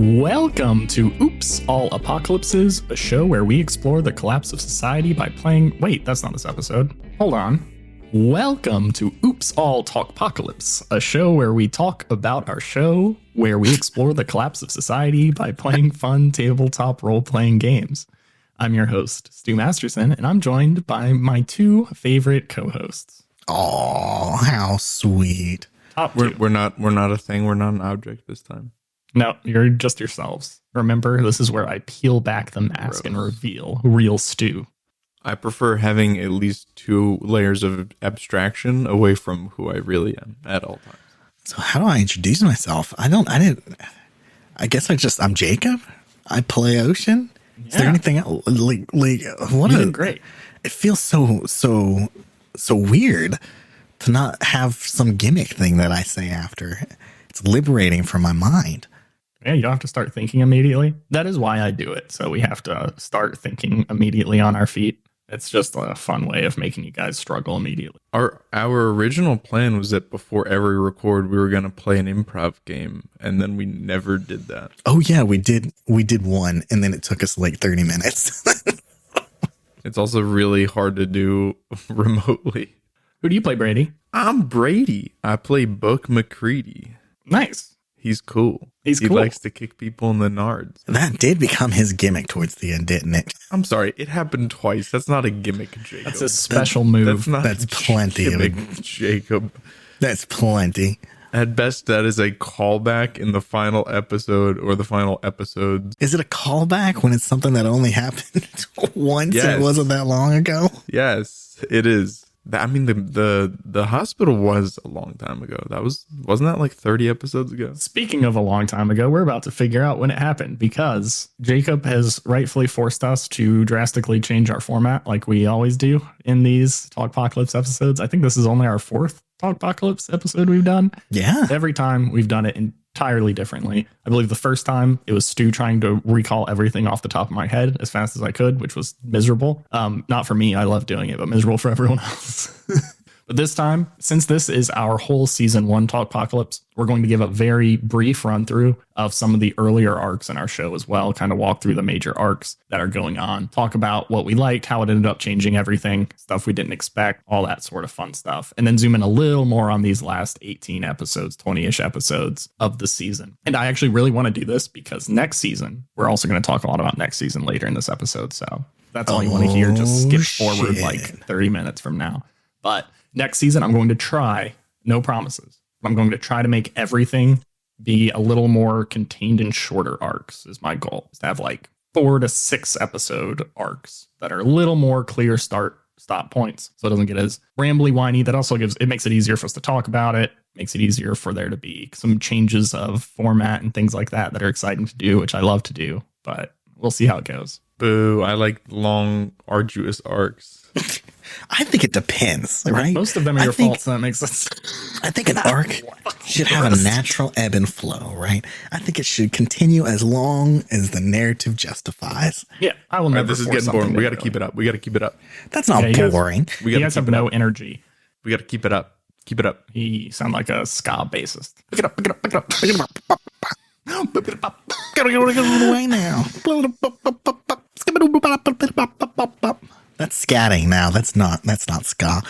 Welcome to Oops, All Apocalypses, a show where we explore the collapse of society by playing... Wait, that's not this episode. Hold on. Welcome to Oops, All Talkpocalypse, a show where we talk about our show, where we explore the collapse of society by playing fun tabletop role-playing games. I'm your host, Stu Masterson, and I'm joined by my two favorite co-hosts. Oh, how sweet. We're not a thing. We're not an object this time. No, you're just yourselves. Remember, this is where I peel back the mask and reveal real Stu. I prefer having at least two layers of abstraction away from who I really am at all times. So how do I introduce myself? I'm Jacob. I play Ocean. Is there anything else? What You did great. It feels so weird to not have some gimmick thing that I say after. It's liberating from my mind. Yeah, you don't have to start thinking immediately. That is why I do it. So we have to start thinking immediately on our feet. It's just a fun way of making you guys struggle immediately. Our original plan was that before every record, we were going to play an improv game, and then we never did that. Oh yeah, we did one, and then it took us like 30 minutes. It's also really hard to do remotely. Who do you play, Brady? I'm Brady. I play Book McCready. Nice. He's cool. He cool. likes to kick people in the nards. That did become his gimmick towards the end, didn't it? I'm sorry, it happened twice. That's not a gimmick, Jacob. That's a special move. That's plenty of gimmick, Jacob. That's plenty. At best, that is a callback in the final episode or the final episodes. Is it a callback when it's something that only happened once and it wasn't that long ago? Yes, it is. I mean, the hospital was a long time ago. Wasn't that like 30 episodes ago? Speaking of a long time ago, we're about to figure out when it happened because Jacob has rightfully forced us to drastically change our format like we always do in these Talkpocalypse episodes. I think this is only our fourth Talkpocalypse episode we've done. Yeah. Every time we've done it entirely differently. I believe the first time it was Stu trying to recall everything off the top of my head as fast as I could, which was miserable. Not for me. I love doing it, but miserable for everyone else. But this time, since this is our whole season 1 Talkpocalypse, we're going to give a very brief run through of some of the earlier arcs in our show as well, kind of walk through the major arcs that are going on, talk about what we liked, how it ended up changing everything, stuff we didn't expect, all that sort of fun stuff. And then zoom in a little more on these last 18 episodes, 20-ish episodes of the season. And I actually really want to do this because next season, we're also going to talk a lot about next season later in this episode. So that's all you want to hear. Just skip forward like 30 minutes from now. But next season, I'm going to try, no promises, I'm going to try to make everything be a little more contained in shorter arcs is my goal. Is to have like 4 to 6 episode arcs that are a little more clear stop points. So it doesn't get as rambly, whiny. That also makes it easier for us to talk about it. Makes it easier for there to be some changes of format and things like that are exciting to do, which I love to do, but we'll see how it goes. Boo, I like long, arduous arcs. I think it depends, right? Most of them are your fault, so that makes sense. I think an arc should have a natural ebb and flow, right? I think it should continue as long as the narrative justifies. Yeah, I will never. This is getting boring. We got to keep it up. That's not boring. You guys have no energy. We got to keep it up. Keep it up. You sound like a ska bassist. Pick it up. Pick it up. Pick it up. Pick it up. Gotta get away now. That's scatting now. That's not ska.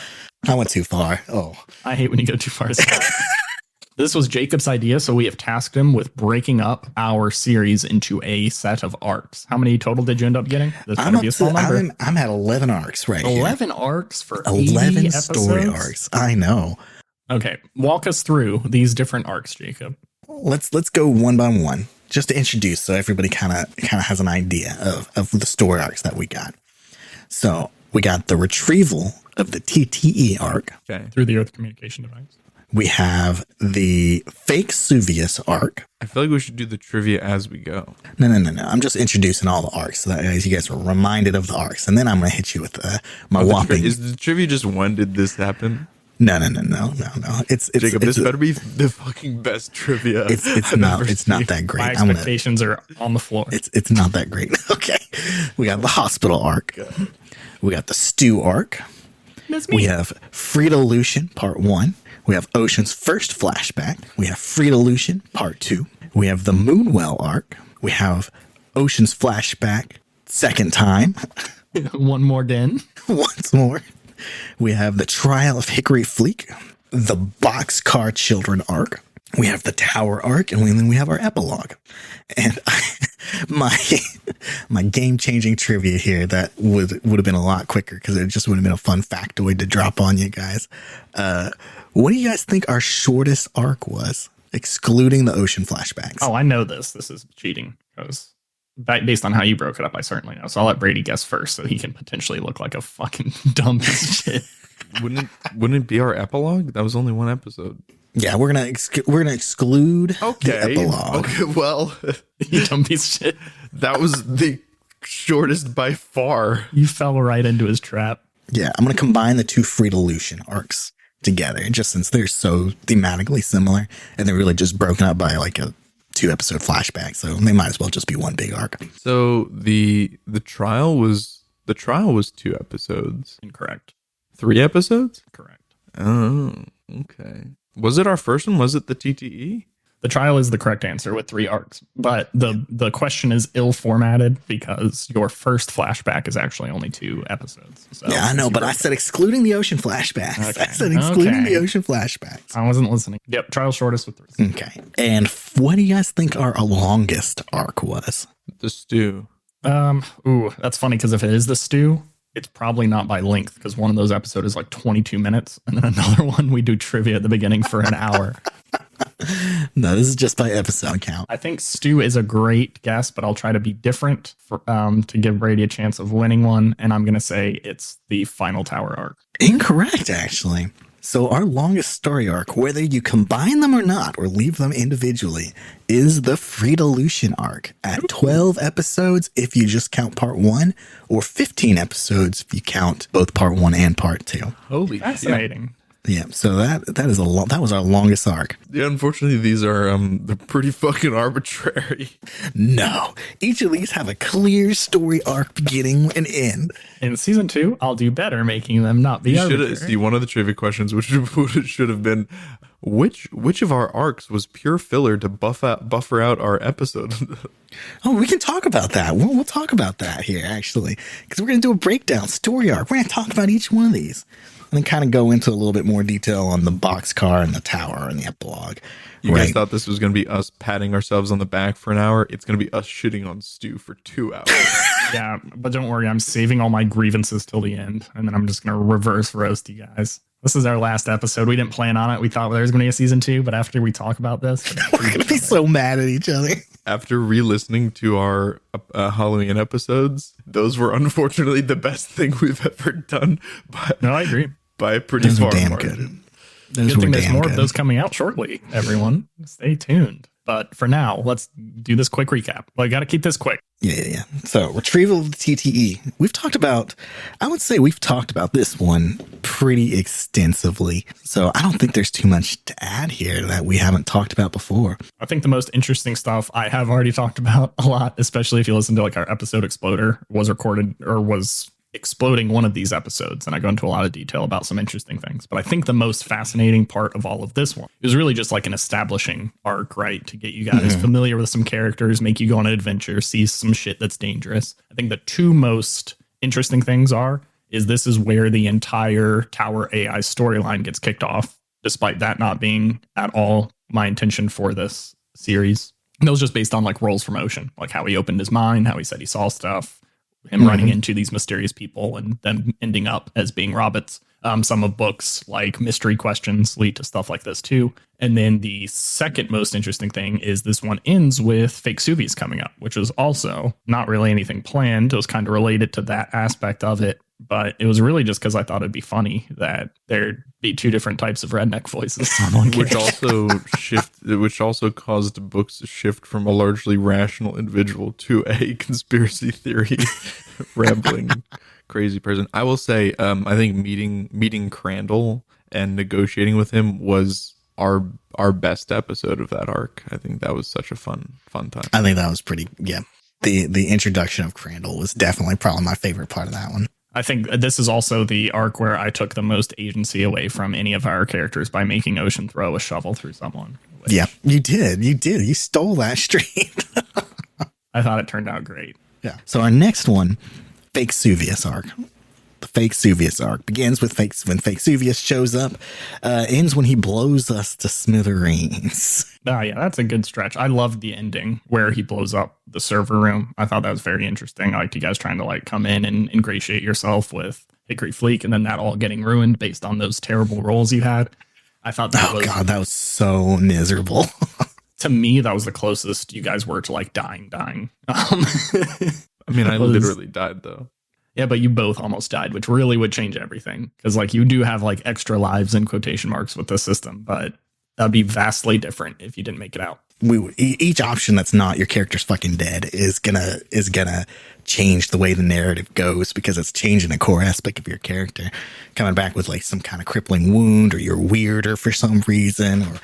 I went too far. Oh, I hate when you go too far. This was Jacob's idea, so we have tasked him with breaking up our series into a set of arcs. How many total did you end up getting? I'm at 11 arcs right 11 arcs for 11 episodes? Story arcs. I know. Okay, walk us through these different arcs, Jacob. Let's go one by one, just to introduce, so everybody kind of has an idea of the story arcs that we got. So we got the retrieval of the TTE arc. Okay. Through the Earth Communication Device. We have the fake Suvius arc. I feel like we should do the trivia as we go. No. I'm just introducing all the arcs so that you guys are reminded of the arcs. And then I'm going to hit you with my whopping. Is the trivia just when did this happen? No. It's Jacob, this better be the fucking best trivia. It's not that great. My expectations are on the floor. It's not that great. Okay. We got the hospital arc. We got the stew arc. That's me. We have Frida Lucian part 1. We have Ocean's first flashback. We have Frida Lucian part 2. We have the Moonwell arc. We have Ocean's flashback, second time, One more den. once more. We have the trial of Hickory Fleek, the Boxcar Children arc. We have the Tower arc, and then we have our epilogue. And my game-changing trivia here that would have been a lot quicker because it just would have been a fun factoid to drop on you guys. What do you guys think our shortest arc was, excluding the Ocean flashbacks? Oh, I know this. This is cheating because based on how you broke it up, I certainly know. So I'll let Brady guess first, so he can potentially look like a fucking dumb piece of shit. Wouldn't it be our epilogue? That was only one episode. Yeah, we're gonna exclude the epilogue. Okay, well, You dumb piece of shit. that was the shortest by far. You fell right into his trap. Yeah, I'm gonna combine the two Frida Lucian arcs together, just since they're so thematically similar, and they're really just broken up by like a 2-episode flashback, so they might as well just be one big arc. So the trial was 2 episodes. Incorrect. 3 episodes? Correct. Oh, okay. Was it our first one? Was it the TTE? The trial is the correct answer with 3 arcs, but the question is ill formatted because your first flashback is actually only 2 episodes. So Yeah, I know, but I said excluding the Ocean flashbacks. Okay. I said excluding Okay. the Ocean flashbacks. I wasn't listening. Yep, trial shortest with 3. Okay. And what do you guys think our longest arc was? The stew. Ooh, that's funny because if it is the stew, it's probably not by length because one of those episodes is like 22 minutes, and then another one we do trivia at the beginning for an hour. No, this is just by episode count. I think stew is a great guess, but I'll try to be different to give Brady a chance of winning one, and I'm gonna say it's the final tower arc. Incorrect, actually. So our longest story arc, whether you combine them or not, or leave them individually, is the Frida Lucian arc at 12 episodes if you just count part 1, or 15 episodes if you count both part 1 and part 2. Holy Fascinating. Yeah, so that was our longest arc. Yeah, unfortunately, these are they're pretty fucking arbitrary. No, each of these have a clear story arc beginning and end. In season 2, I'll do better making them not be You should arbitrary. see one of the trivia questions, which should have been, which of our arcs was pure filler to buffer out our episode? Oh, we can talk about that. We'll talk about that here, actually, because we're going to do a breakdown story arc. We're going to talk about each one of these and then kind of go into a little bit more detail on the boxcar and the tower and the epilogue. You guys thought this was going to be us patting ourselves on the back for an hour. It's going to be us shitting on Stu for 2 hours. Yeah, but don't worry, I'm saving all my grievances till the end, and then I'm just going to reverse roast you guys. This is our last episode. We didn't plan on it. We thought there was going to be a season 2, but after we talk about this, We're going to be so mad at each other. After re-listening to our Halloween episodes, those were unfortunately the best thing we've ever done. no, I agree. By a pretty Those were far damn margin. good. Those Good were thing there's damn more good. of those coming out shortly, everyone. Stay tuned. But for now, let's do this quick recap. Well, I got to keep this quick. Yeah. So, retrieval of the TTE. I would say we've talked about this one pretty extensively. So, I don't think there's too much to add here that we haven't talked about before. I think the most interesting stuff I have already talked about a lot, especially if you listen to like our episode Exploder, was recorded or was exploding one of these episodes, and I go into a lot of detail about some interesting things. But I think the most fascinating part of all of this one is really just like an establishing arc, right? To get you guys familiar with some characters, make you go on an adventure, see some shit that's dangerous. I think the 2 most interesting things is this is where the entire Tower AI storyline gets kicked off, despite that not being at all my intention for this series. And it was just based on like roles from Ocean, like how he opened his mind, how he said he saw stuff, him running into these mysterious people and them ending up as being Robots. Some of books like Mystery Questions lead to stuff like this too. And then the second most interesting thing is this one ends with Fake Subies coming up, which was also not really anything planned. It was kind of related to that aspect of it. But it was really just because I thought it'd be funny that there'd be 2 different types of redneck voices on one which also caused books to shift from a largely rational individual to a conspiracy theory rambling crazy person. I will say, I think meeting Crandall and negotiating with him was our best episode of that arc. I think that was such a fun time. I think that was pretty, yeah. The introduction of Crandall was definitely probably my favorite part of that one. I think this is also the arc where I took the most agency away from any of our characters by making Ocean throw a shovel through someone. Yeah, you did. You stole that street. I thought it turned out great. Yeah. So our next one, Fake Suvius arc. The Fake Suvius arc begins with when Fake Suvius shows up, ends when he blows us to smithereens. Oh, yeah, that's a good stretch. I loved the ending where he blows up the server room. I thought that was very interesting. I liked you guys trying to like come in and ingratiate yourself with Hickory Fleek and then that all getting ruined based on those terrible rolls you had. I thought that God, that was so miserable. To me, that was the closest you guys were to like dying. I mean, I literally died though. Yeah, but you both almost died, which really would change everything. Because like you do have like extra lives in quotation marks with the system, but that'd be vastly different if you didn't make it out. Each option that's not your character's fucking dead is gonna change the way the narrative goes because it's changing a core aspect of your character. Coming back with like some kind of crippling wound, or you're weirder for some reason, or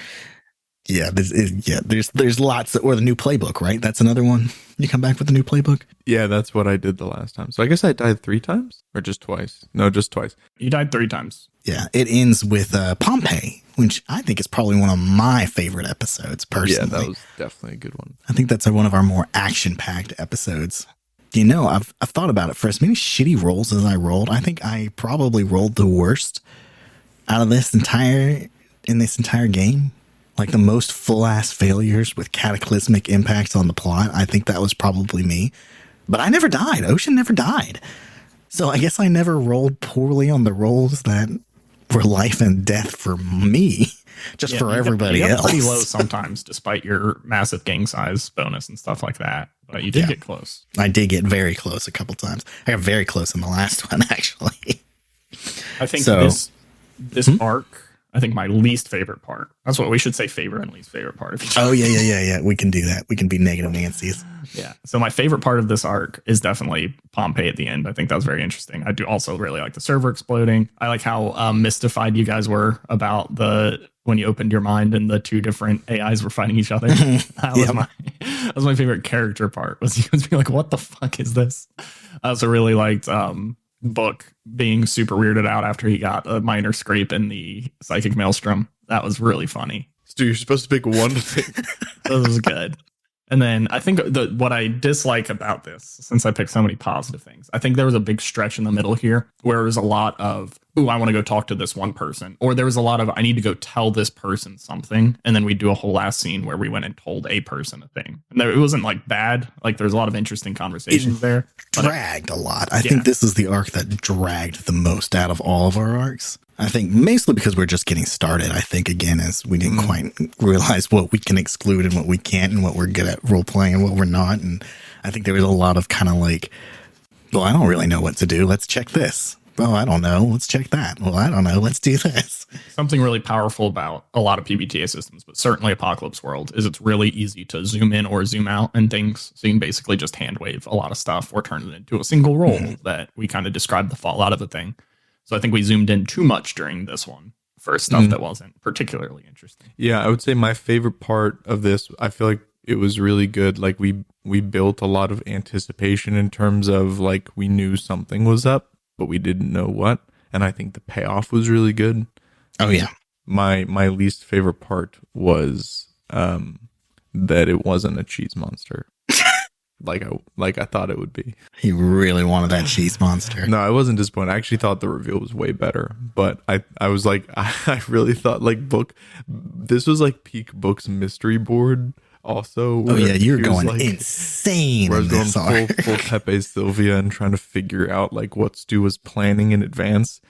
there's lots or the new playbook, right? That's another one. You come back with the new playbook. Yeah, that's what I did the last time. So I guess I died 3 times or just twice. No, just twice. You died 3 times. Yeah, it ends with Pompeii, which I think is probably one of my favorite episodes personally. Yeah, that was definitely a good one. I think that's one of our more action-packed episodes. You know, I've thought about it for as many shitty rolls as I rolled. I think I probably rolled the worst out of this entire game. Like the most full-ass failures with cataclysmic impacts on the plot. I think that was probably me. But I never died. Ocean never died. So I guess I never rolled poorly on the rolls that were life and death for me. Just for everybody you else. Pretty low sometimes, despite your massive gang size bonus and stuff like that. But you did get close. I did get very close a couple times. I got very close in the last one, actually. I think this arc, I think my least favorite part. That's what we should say, favorite and least favorite part of each other. Oh, yeah. We can do that. We can be negative Nancy's. Yeah. So my favorite part of this arc is definitely Pompeii at the end. I think that was very interesting. I do also really like the server exploding. I like how mystified you guys were about when you opened your mind and the 2 different AIs were fighting each other. That was my favorite character part, was you guys being like, what the fuck is this? I also really liked Book being super weirded out after he got a minor scrape in the psychic maelstrom. That was really funny. Stu, you're supposed to pick one thing. That was good. And then I think what I dislike about this, since I picked so many positive things, I think there was a big stretch in the middle here where it was a lot of, ooh, I want to go talk to this one person. Or there was a lot of, I need to go tell this person something. And then we do a whole last scene where we went and told a person a thing. And it wasn't like bad. Like there's a lot of interesting conversations there. Dragged a lot. I think this is the arc that dragged the most out of all of our arcs. I think mostly because we're just getting started. I think, again, as we didn't quite realize what we can exclude and what we can't and what we're good at role playing and what we're not. And I think there was a lot of kind of like, well, I don't really know what to do. Let's check this. Well, I don't know. Let's check that. Well, I don't know. Let's do this. Something really powerful about a lot of PBTA systems, but certainly Apocalypse World, is it's really easy to zoom in or zoom out and things. So you can basically just hand wave a lot of stuff or turn it into a single roll that we kind of describe the fallout of a thing. So I think we zoomed in too much during this one for stuff that wasn't particularly interesting. Yeah, I would say my favorite part of this, I feel like it was really good. Like we built a lot of anticipation in terms of like we knew something was up, but we didn't know what. And I think the payoff was really good. Oh, yeah. My least favorite part was that it wasn't a cheese monster. like I thought it would be. He really wanted that cheese monster. No, I wasn't disappointed. I actually thought the reveal was way better. But I was like, I really thought like this was like peak Book's mystery board also. Oh yeah, you're going like, insane. Where I was going full Pepe Sylvia and trying to figure out like what Stu was planning in advance,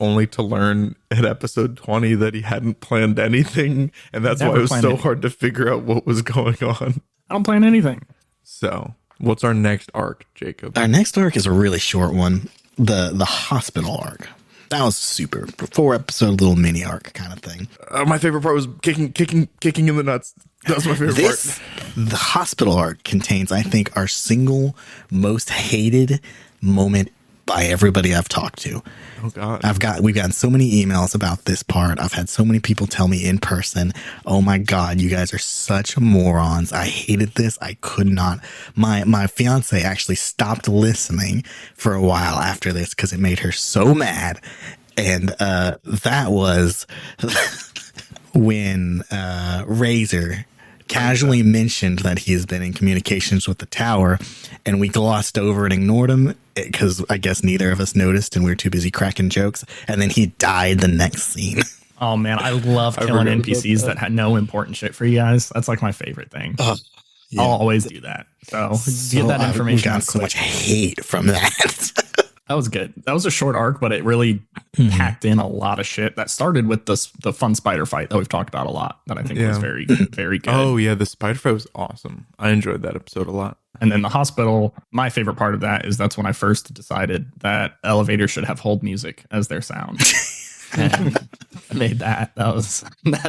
only to learn at episode 20 that he hadn't planned anything. And that's why it was so hard to figure out what was going on. I don't plan anything. So what's our next arc, Jacob? Our next arc is a really short one. The hospital arc. That was super 4-episode little mini arc kind of thing. My favorite part was kicking in the nuts. That was my favorite part. The hospital arc contains, I think, our single most hated moment by everybody I've talked to. Oh God. We've gotten so many emails about this part. I've had so many people tell me in person, oh my God, you guys are such morons. I hated this. I could not. My fiance actually stopped listening for a while after this because it made her so mad. And that was when Razor casually mentioned that he's been in communications with the tower, and we glossed over and ignored him because I guess neither of us noticed, and we were too busy cracking jokes. And then he died the next scene. Oh man, I love killing NPCs that had no important shit for you guys. That's like my favorite thing. Yeah. I'll always do that. So get that information. We got so much hate from that. That was good. That was a short arc, but it really packed in a lot of shit. That started with the fun spider fight that we've talked about a lot. That I think was very, very good. Oh yeah, the spider fight was awesome. I enjoyed that episode a lot. And then the hospital. My favorite part of that is that's when I first decided that elevators should have hold music as their sound. And made that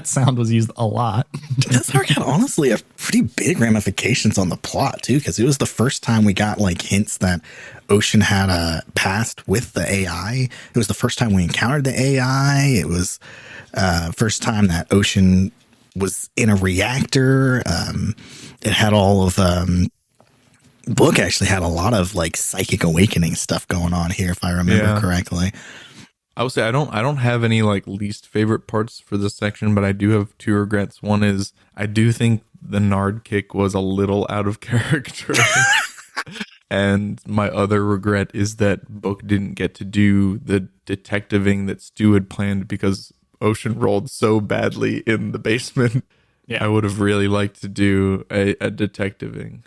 sound was used a lot. This arc had honestly a pretty big ramifications on the plot too, because it was the first time we got like hints that Ocean had a past with the AI. It was the first time we encountered the AI. It was first time that Ocean was in a reactor. It had all of book actually had a lot of like psychic awakening stuff going on here, if I remember correctly. I would say I don't have any like least favorite parts for this section, but I do have two regrets. One is I do think the Nard kick was a little out of character. And my other regret is that Book didn't get to do the detectiving that Stu had planned because Ocean rolled so badly in the basement. Yeah. I would have really liked to do a detectiving.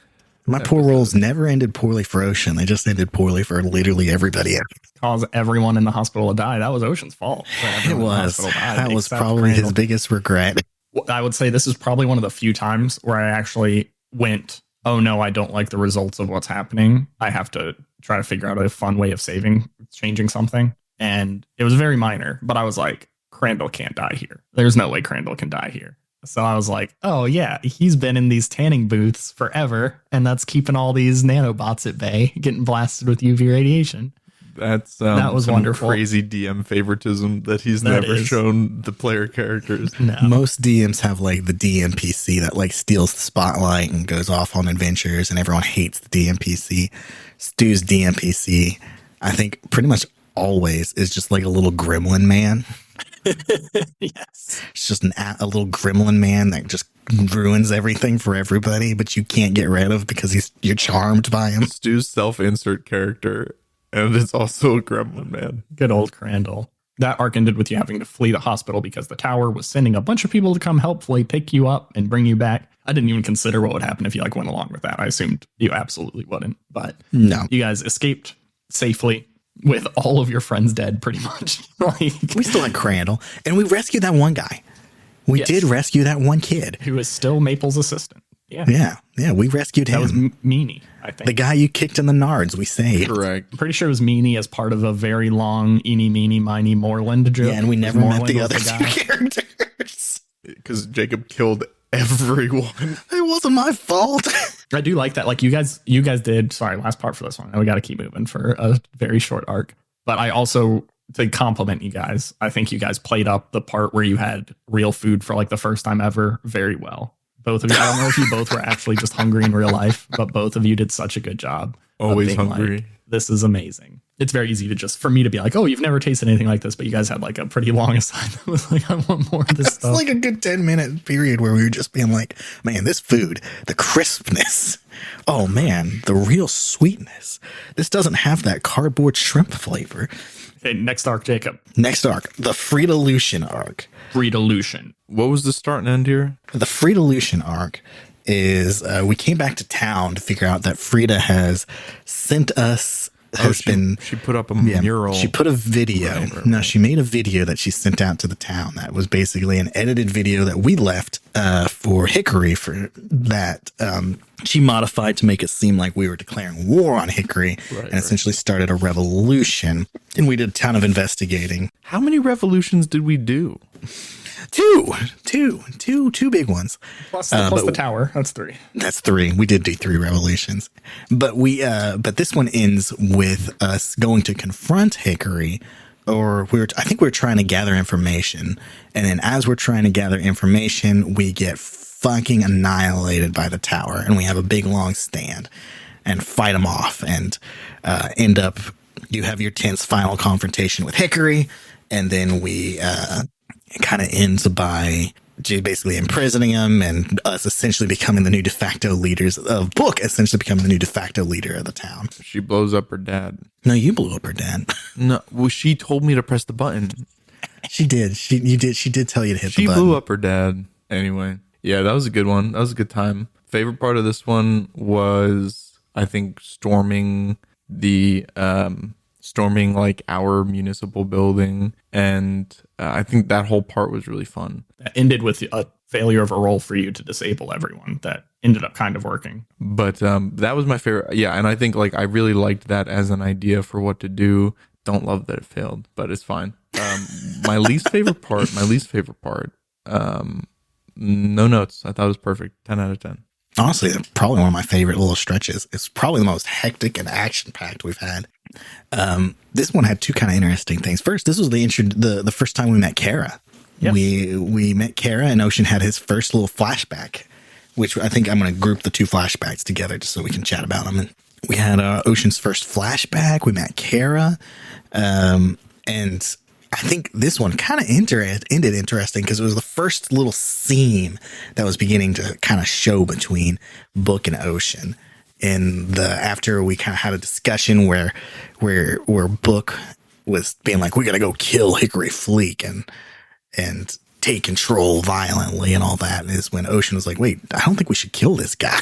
My poor rolls never ended poorly for Ocean. They just ended poorly for literally everybody else. Cause everyone in the hospital to die. That was Ocean's fault. It was. That was probably his biggest regret. I would say this is probably one of the few times where I actually went, oh no, I don't like the results of what's happening. I have to try to figure out a fun way of changing something. And it was very minor, but I was like, Crandall can't die here. There's no way Crandall can die here. So I was like, oh yeah, he's been in these tanning booths forever, and that's keeping all these nanobots at bay, getting blasted with UV radiation. That was wonderful. Crazy DM favoritism that he's never shown the player characters. No. Most DMs have like the DMPC that like steals the spotlight and goes off on adventures, and everyone hates the DMPC. Stu's DMPC, I think, pretty much always is just like a little gremlin man. Yes, it's just a little gremlin man that just ruins everything for everybody, but you can't get rid of because you're charmed by him. Stu's self-insert character, and it's also a gremlin man. Good old Crandall. That arc ended with you having to flee the hospital because the tower was sending a bunch of people to come helpfully pick you up and bring you back. I didn't even consider what would happen if you like went along with that. I assumed you absolutely wouldn't, but no, you guys escaped safely. With all of your friends dead, pretty much. We still had Crandall, and we rescued that one guy. We did rescue that one kid. Who is still Maple's assistant. Yeah, we rescued him. That was Meanie, I think. The guy you kicked in the nards, we saved. Correct. I'm pretty sure it was Meanie as part of a very long Eeny, Meeny, Miny, Moreland joke. Yeah, and we never met the other two characters. Because Jacob killed everyone. It wasn't my fault. I do like that. Like you guys did. Sorry, last part for this one. We got to keep moving for a very short arc. But I also, to compliment you guys, I think you guys played up the part where you had real food for like the first time ever very well. Both of you. I don't know if you both were actually just hungry in real life, but both of you did such a good job. Always hungry. Like, this is amazing. It's very easy to just, for me to be like, oh, you've never tasted anything like this, but you guys had like a pretty long assignment. It was like, I want more of this stuff. It's like a good 10-minute period where we were just being like, man, this food, the crispness. Oh man, the real sweetness. This doesn't have that cardboard shrimp flavor. Okay, next arc, Jacob. Next arc, the Frida-Lucian arc. Frida-Lucian. What was the start and end here? The Frida-Lucian arc is we came back to town to figure out that Frida has sent us. She put up a mural. She put a video. Right. No, she made a video that she sent out to the town. That was basically an edited video that we left for Hickory for that. She modified to make it seem like we were declaring war on Hickory and essentially started a revolution. And we did a ton of investigating. How many revolutions did we do? Two big ones. Plus the tower. That's 3. That's 3. We did do 3 revolutions, but but this one ends with us going to confront Hickory, or I think we were trying to gather information. And then as we're trying to gather information, we get fucking annihilated by the tower, and we have a big long stand and fight them off and end up, you have your tense final confrontation with Hickory. And then we, it kind of ends by She's basically imprisoning him, and us essentially becoming the new de facto leaders of Book, essentially becoming the new de facto leader of the town. She blows up her dad. No, you blew up her dad. No, well, she told me to press the button. She did. She did tell you to hit the She button. blew up her dad. Anyway, yeah, that was a good one. That was a good time. Favorite part of this one was, I think, storming like our municipal building, and I think that whole part was really fun. That ended with a failure of a roll for you to disable everyone. That ended up kind of working. But that was my favorite. Yeah, and I think like I really liked that as an idea for what to do. Don't love that it failed, but it's fine. My least favorite part. No notes. I thought it was perfect. 10 out of 10. Honestly, probably one of my favorite little stretches. It's probably the most hectic and action-packed we've had. This one had two kind of interesting things. First, this was the first time we met Kara. Yes. We met Kara, and Ocean had his first little flashback, which I think I'm going to group the two flashbacks together just so we can chat about them. And we had Ocean's first flashback. We met Kara, and I think this one kind of ended interesting because it was the first little seam that was beginning to kind of show between Book and Ocean. And after we kind of had a discussion where Book was being like, we got to go kill Hickory Fleek and take control violently and all that, is when Ocean was like, wait, I don't think we should kill this guy.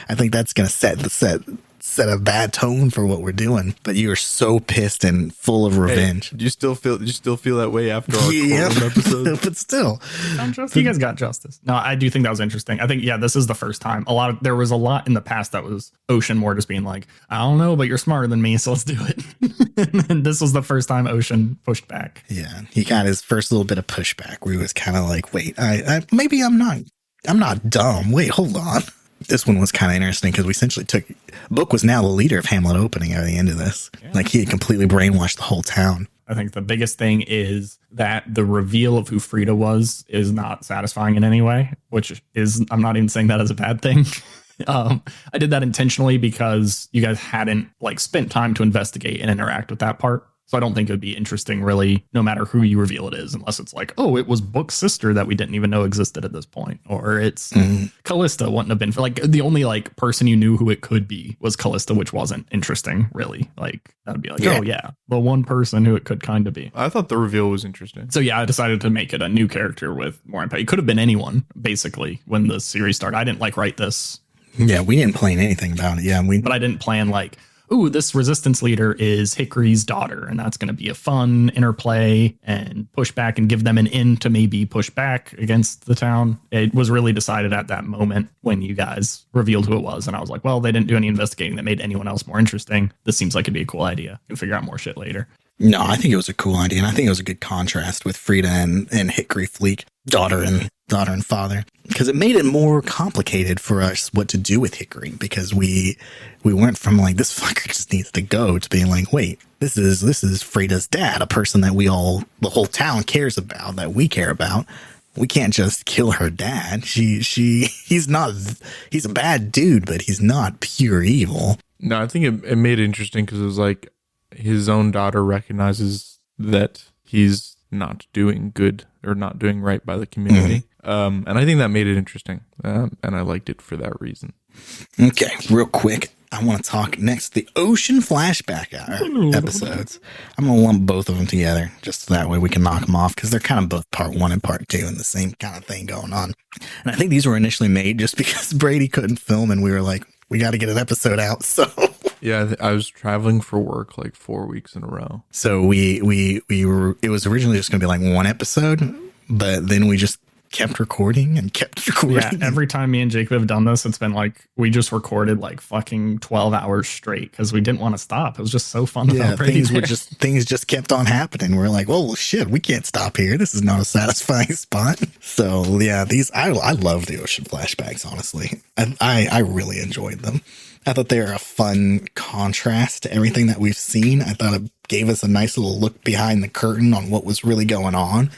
I think that's going to set a bad tone for what we're doing. But you are so pissed and full of revenge. Hey, do you still feel that way after our Corbin episode? But still, You guys got justice. No, I do think that was interesting. I think, yeah, this is the first time. There was a lot in the past that was Ocean more just being like, I don't know, but you're smarter than me, so let's do it. And this was the first time Ocean pushed back. Yeah, he got his first little bit of pushback where he was kind of like, wait, maybe I'm not dumb. Wait, hold on. This one was kind of interesting because we essentially Book was now the leader of Hamlet Opening at the end of this. Yeah. Like, he had completely brainwashed the whole town. I think the biggest thing is that the reveal of who Frida was is not satisfying in any way, which is, I'm not even saying that as a bad thing. I did that intentionally because you guys hadn't spent time to investigate and interact with that part. So I don't think it would be interesting, really, no matter who you reveal it is, unless it's like, oh, it was Book's sister that we didn't even know existed at this point. Or it's Callista wouldn't have been, the only person you knew who it could be was Callista, which wasn't interesting, really. That would be oh, yeah, the one person who it could kind of be. I thought the reveal was interesting. So, yeah, I decided to make it a new character with more impact. It could have been anyone, basically, when the series started. I didn't write this. Yeah, we didn't plan anything about it. Yeah, but I didn't plan ooh, this resistance leader is Hickory's daughter, and that's going to be a fun interplay and push back and give them an in to maybe push back against the town. It was really decided at that moment when you guys revealed who it was, and I was like, well, they didn't do any investigating that made anyone else more interesting. This seems like it'd be a cool idea. Can figure out more shit later. No, I think it was a cool idea, and I think it was a good contrast with Frida and Hickory Fleek, daughter and father, because it made it more complicated for us what to do with Hickory, because we went from this fucker just needs to go to being wait, this is Frida's dad, a person that the whole town cares about, that we care about. We can't just kill her dad. He's a bad dude, but he's not pure evil. No, I think it made it interesting because it was his own daughter recognizes that he's not doing good or not doing right by the community. And I think that made it interesting. And I liked it for that reason. Okay, real quick. I want to talk next the Ocean flashback episodes. I'm going to lump both of them together just so that way we can knock them off, because they're kind of both part 1 and part 2 and the same kind of thing going on. And I think these were initially made just because Brady couldn't film and we were like, we got to get an episode out. So yeah, I was traveling for work 4 weeks in a row. So it was originally just going to be 1 episode, but then we just kept recording. Yeah, every time me and Jacob have done this, it's been we just recorded fucking 12 hours straight because we didn't want to stop. It was just so fun. Yeah, things just kept on happening. We're like, oh shit, we can't stop here. This is not a satisfying spot. So yeah, I love the Ocean flashbacks, honestly. I really enjoyed them. I thought they were a fun contrast to everything that we've seen. I thought it gave us a nice little look behind the curtain on what was really going on.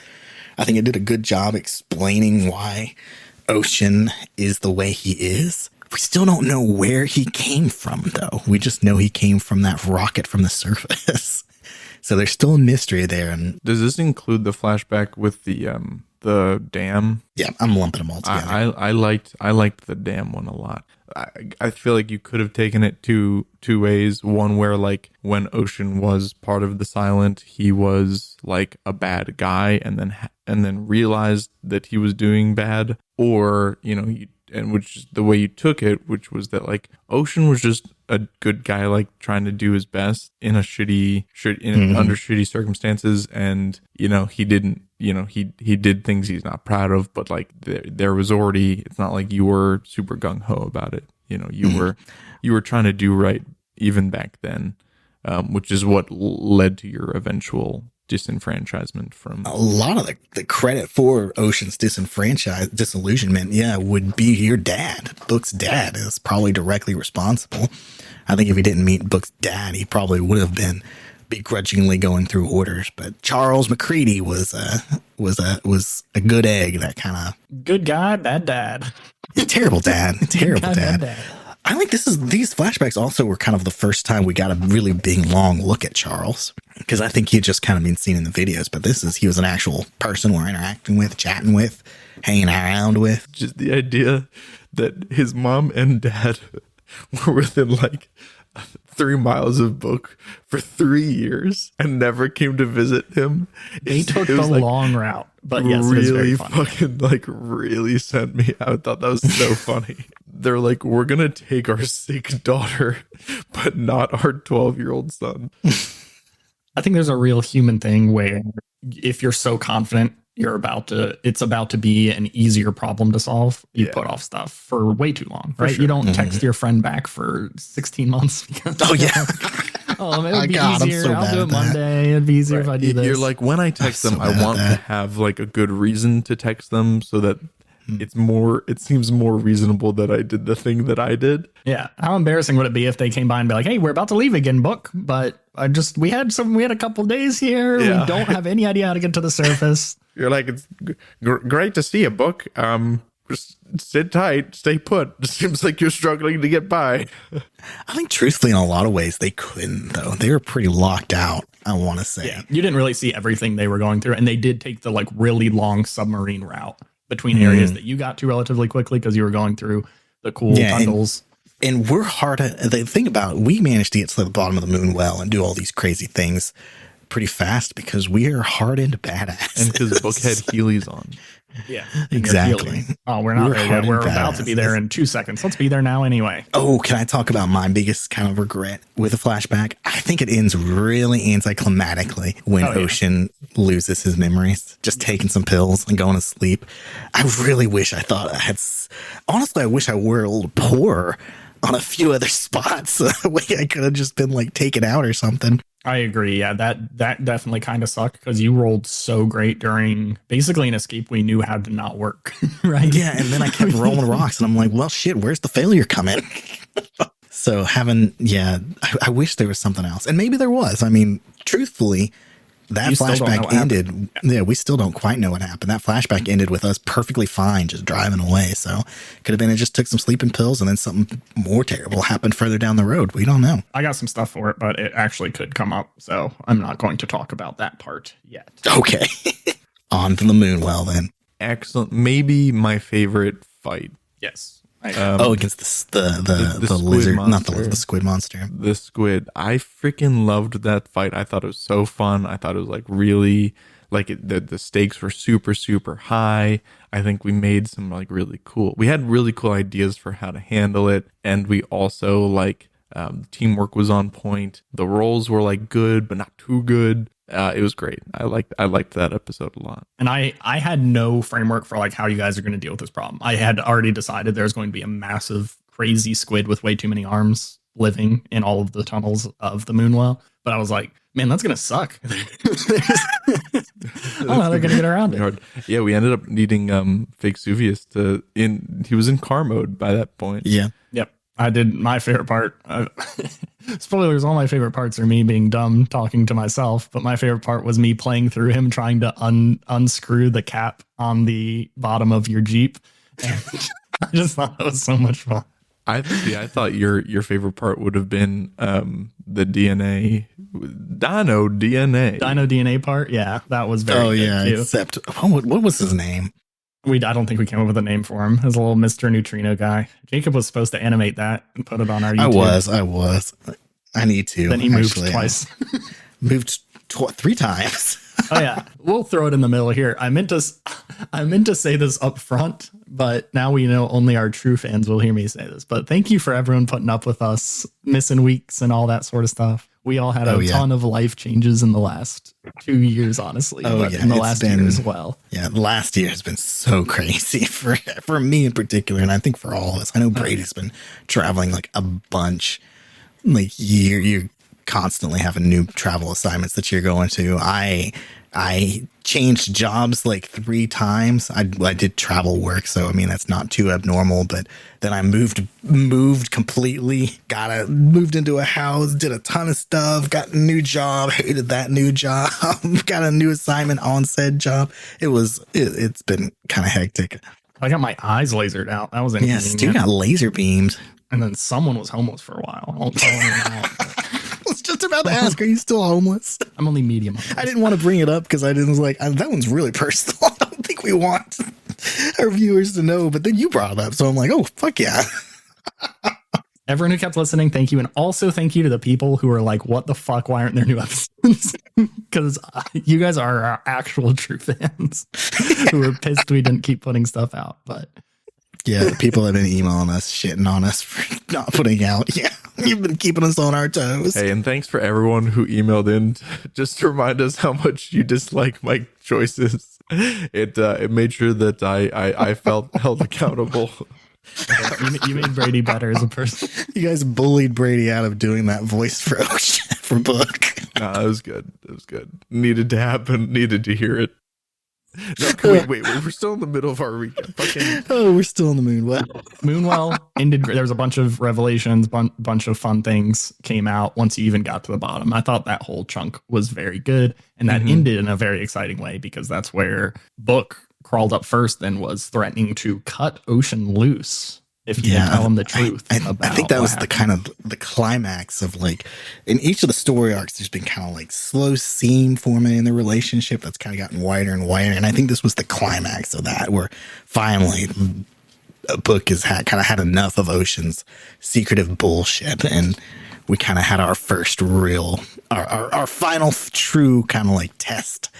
I think it did a good job explaining why Ocean is the way he is. We still don't know where he came from, though. We just know he came from that rocket from the surface. So there's still a mystery there. And Does this include the flashback with the dam? yeah, I'm lumping them all together. I liked the dam one a lot. I feel like you could have taken it two ways. One where like when Ocean was part of the Silent, he was like a bad guy and then realized that he was doing bad, or and which is the way you took it, which was that like Ocean was just a good guy, like trying to do his best in a under shitty circumstances, and he didn't, he did things he's not proud of, but like there was already, it's not like you were super gung ho about it, you were trying to do right even back then, which is what led to your eventual disenfranchisement from a lot of the credit for Ocean's disillusionment, would be your dad. Book's dad is probably directly responsible. I think if he didn't meet Book's dad, he probably would have been begrudgingly going through orders. But Charles McCready was a good egg. That kind of good guy, bad dad. Terrible dad. Terrible guy, dad. bad dad. I think these flashbacks also were kind of the first time we got a really big, long look at Charles, because I think he had just kind of been seen in the videos, but he was an actual person we're interacting with, chatting with, hanging around with. Just the idea that his mom and dad were within like 3 miles of Book for 3 years and never came to visit him. They took the long route, but yes, really it is very funny. Fucking like really sent me. I thought that was so funny. They're like, we're gonna take our sick daughter, but not our 12-year-old son. I think there's a real human thing where if you're so confident it's about to be an easier problem to solve, you put off stuff for way too long, right? Sure. You don't text your friend back for 16 months. Because, oh yeah. It'll be easier. I'll do it Monday. It'd be easier if I do this. You're like, when I text them, I want to have like a good reason to text them so that it seems more reasonable that I did the thing that I did. Yeah. How embarrassing would it be if they came by and be like, hey, we're about to leave again, Book, but we had a couple days here. Yeah. We don't have any idea how to get to the surface. You're like, it's great to see you, Book. Just sit tight, stay put. It seems like you're struggling to get by. I think truthfully, in a lot of ways, they couldn't, though. They were pretty locked out, I want to say. Yeah. You didn't really see everything they were going through, and they did take the like really long submarine route between areas that you got to relatively quickly because you were going through the cool tunnels. And we're the thing about we managed to get to the bottom of the moon well and do all these crazy things pretty fast because we are hardened badasses. And because Book had Heelys on. Yeah, exactly. Oh, we're not there yet. We're about to be there in 2 seconds. Let's be there now anyway. Oh, can I talk about my biggest kind of regret with a flashback? I think it ends really anticlimactically when Ocean loses his memories, just taking some pills and going to sleep. I really wish honestly, I wish I were a little poorer on a few other spots. I could have just been like taken out or something. I agree. Yeah, that definitely kind of sucked because you rolled so great during basically an escape we knew how to not work, right? Yeah, and then I kept rolling rocks, and I'm like, well, shit, where's the failure coming? So I wish there was something else, and maybe there was. I mean, truthfully, that flashback ended. Yeah, we still don't quite know what happened. That flashback ended with us perfectly fine, just driving away. So could have been it just took some sleeping pills and then something more terrible happened further down the road. We don't know. I got some stuff for it, but it actually could come up. So I'm not going to talk about that part yet. Okay. On to the moon well then. Excellent. Maybe my favorite fight. Yes. Against the lizard, monster. Not the squid monster. The squid. I freaking loved that fight. I thought it was so fun. I thought it was like really, like the stakes were super, super high. I think we made some like we had really cool ideas for how to handle it. And we also like, teamwork was on point. The rolls were like good, but not too good. It was great. I liked that episode a lot. And I had no framework for like how you guys are going to deal with this problem. I had already decided there's going to be a massive, crazy squid with way too many arms living in all of the tunnels of the Moonwell. But I was like, man, that's going to suck. I don't know how they're going to get around it. Hard. Yeah, we ended up needing Fake Suvius he was in car mode by that point. Yeah. Yep. I did my favorite part. Spoilers, all my favorite parts are me being dumb talking to myself, but my favorite part was me playing through him trying to unscrew the cap on the bottom of your Jeep. And I just thought that was so much fun. I thought your favorite part would have been the DNA Dino DNA. Dino DNA part. Yeah, that was very good too. Except what was his name? I don't think we came up with a name for him. As a little Mr. Neutrino guy. Jacob was supposed to animate that and put it on our YouTube. I was. I need to. Then he moved twice. Moved 3 times. Oh yeah, we'll throw it in the middle here. I meant to say this up front, but now we know only our true fans will hear me say this. But thank you for everyone putting up with us, missing weeks and all that sort of stuff. We all had a ton of life changes in the last 2 years, honestly. In the last year as well. Yeah, the last year has been so crazy for me in particular, and I think for all of us. I know Brady's been traveling like a bunch. Like you constantly having new travel assignments that you're going to. I changed jobs like 3 times. I did travel work, so I mean that's not too abnormal. But then I moved completely. Moved into a house, did a ton of stuff, got a new job, hated that new job, got a new assignment on said job. It's been kind of hectic. I got my eyes lasered out. That was inconvenient. Yeah, Stu got laser beamed. And then someone was homeless for a while. I won't tell anyone else. I was just about to ask, are you still homeless? I'm only medium. I didn't want to bring it up because I was like, that one's really personal. I don't think we want our viewers to know. But then you brought it up. So I'm like, oh, fuck yeah. Everyone who kept listening, thank you. And also thank you to the people who are like, what the fuck? Why aren't there new episodes? Because you guys are our actual true fans who are pissed we didn't keep putting stuff out. But yeah, the people have been emailing us, shitting on us for not putting out. Yeah, you've been keeping us on our toes. Hey, and thanks for everyone who emailed in just to remind us how much you dislike my choices. It made sure that I felt held accountable. You made Brady better as a person. You guys bullied Brady out of doing that voice for Ocean for book. Nah, it was good. It was good. Needed to happen. Needed to hear it. No, wait, we're still in the middle of our recap. We're still in the Moonwell. Moonwell ended. There was a bunch of revelations, bunch of fun things came out once you even got to the bottom. I thought that whole chunk was very good, and that ended in a very exciting way because that's where Book crawled up first and was threatening to cut Ocean loose if you didn't tell him the truth. I think that was the kind of the climax of like in each of the story arcs. There's been kind of like slow seam forming in the relationship that's kind of gotten wider and wider, and I think this was the climax of that, where finally a Book has kind of had enough of Ocean's secretive bullshit, and we kind of had our first real, our final true kind of like test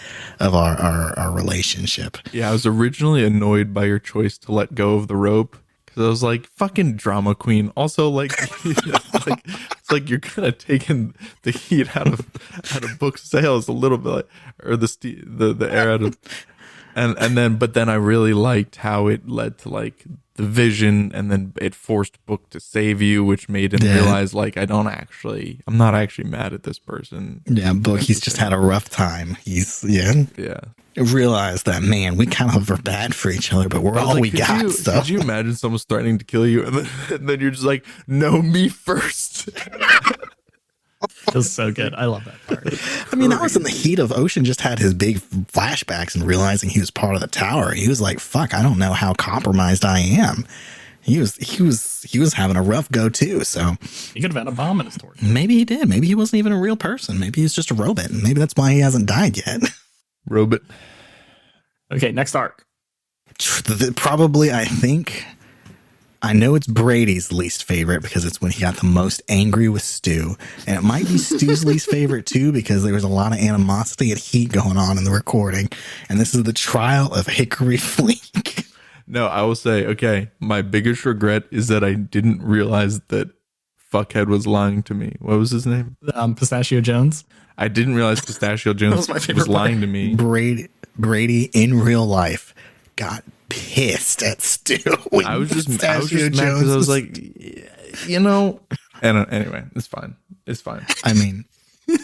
of our relationship. Yeah, I was originally annoyed by your choice to let go of the rope. Because I was like, fucking drama queen. Also, like, it's like you're kind of taking the heat out of Book sales a little bit, or the air out of, but then I really liked how it led to like the vision, and then it forced Book to save you, which made him realize like I'm not actually mad at this person. Yeah, Book, he's just had a rough time. Realize that, man, we kind of are bad for each other, but we're all we got. Could you imagine someone's threatening to kill you, and then you're just like, no, me first. It was so good. I love that part. I mean, that was in the heat of Ocean just had his big flashbacks and realizing he was part of the tower. He was like, fuck, I don't know how compromised I am. He was having a rough go too. So he could have had a bomb in his torch. Maybe he did. Maybe he wasn't even a real person. Maybe he's just a robot. And maybe that's why he hasn't died yet. Robot. Okay, next arc. Probably, I know it's Brady's least favorite because it's when he got the most angry with Stu. And it might be Stu's least favorite too because there was a lot of animosity and heat going on in the recording. And this is the trial of Hickory Fleek. No, I will say, okay, my biggest regret is that I didn't realize that Fuckhead was lying to me. What was his name? Pistachio Jones. I didn't realize Pistachio Jones was lying to me. Brady in real life got pissed at Stu. I was just mad because I was like, you know. And anyway, it's fine. It's fine. I mean,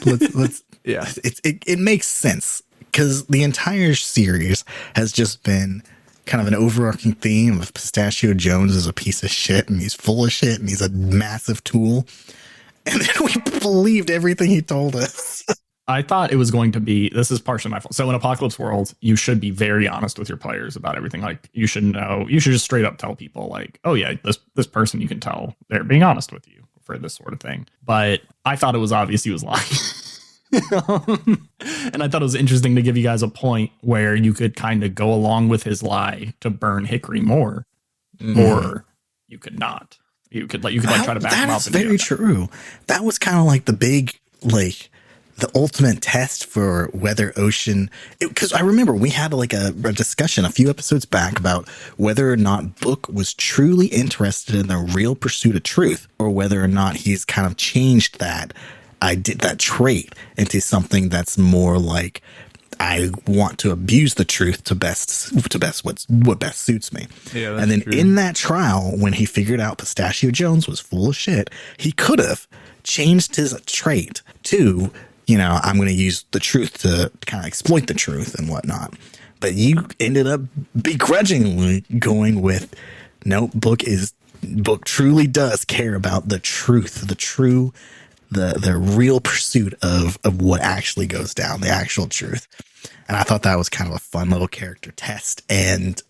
let's yeah. It makes sense because the entire series has just been kind of an overarching theme of Pistachio Jones is a piece of shit and he's full of shit and he's a massive tool. And then we believed everything he told us. I thought it was going to be, this is partially my fault. So in Apocalypse World, you should be very honest with your players about everything. Like you should just straight up tell people like, oh yeah, this person, you can tell they're being honest with you for this sort of thing. But I thought it was obvious he was lying. And I thought it was interesting to give you guys a point where you could kind of go along with his lie to burn Hickory more, or you could not. You could like try to back him up. That's very true. That was kind of like the big, like the ultimate test for whether Ocean, because I remember we had like a discussion a few episodes back about whether or not Book was truly interested in the real pursuit of truth, or whether or not he's kind of changed that trait into something that's more like, I want to abuse the truth to best what best suits me. Yeah, and then true. In that trial, when he figured out Pistachio Jones was full of shit, he could have changed his trait to, I'm going to use the truth to kind of exploit the truth and whatnot. But you ended up begrudgingly going with, nope, Book truly does care about the truth, the real pursuit of what actually goes down, the actual truth. And I thought that was kind of a fun little character test and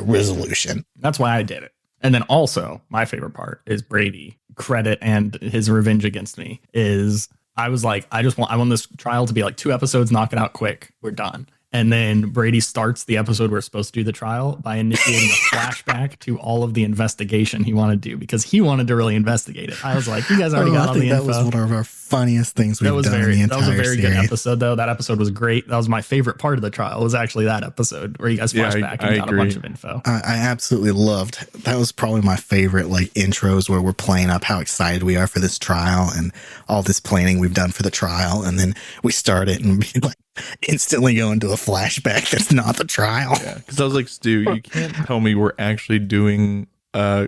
resolution. That's why I did it. And then also my favorite part is Brady credit and his revenge against me is I was like, I want this trial to be like 2 episodes, knock it out quick. We're done. And then Brady starts the episode we're supposed to do the trial by initiating a flashback to all of the investigation he wanted to do because he wanted to really investigate it. I was like, you guys already got all the info. That was one of our funniest things we've done in the entire series. That was a very good episode, though. That episode was great. That was my favorite part of the trial, was actually that episode where you guys flashback and got a bunch of info. I absolutely loved. That was probably my favorite like intros where we're playing up how excited we are for this trial and all this planning we've done for the trial. And then we start it and be like, instantly go into a flashback that's not the trial. Yeah, because I was like, Stu, you can't tell me we're actually doing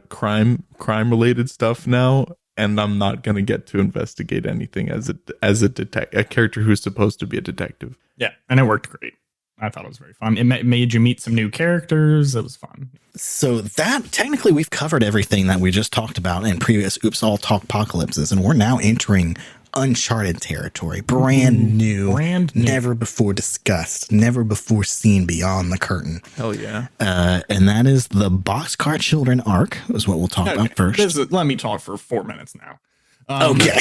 crime related stuff now, and I'm not gonna get to investigate anything as a character who's supposed to be a detective. Yeah, and it worked great. I thought it was very fun. It made you meet some new characters. It was fun. So that technically we've covered everything that we just talked about in previous Oops All Talkpocalypses, and we're now entering uncharted territory, brand new, never before discussed, never before seen beyond the curtain. Hell yeah. And that is the Boxcar Children arc is what we'll talk about first. Let me talk for 4 minutes now. Okay.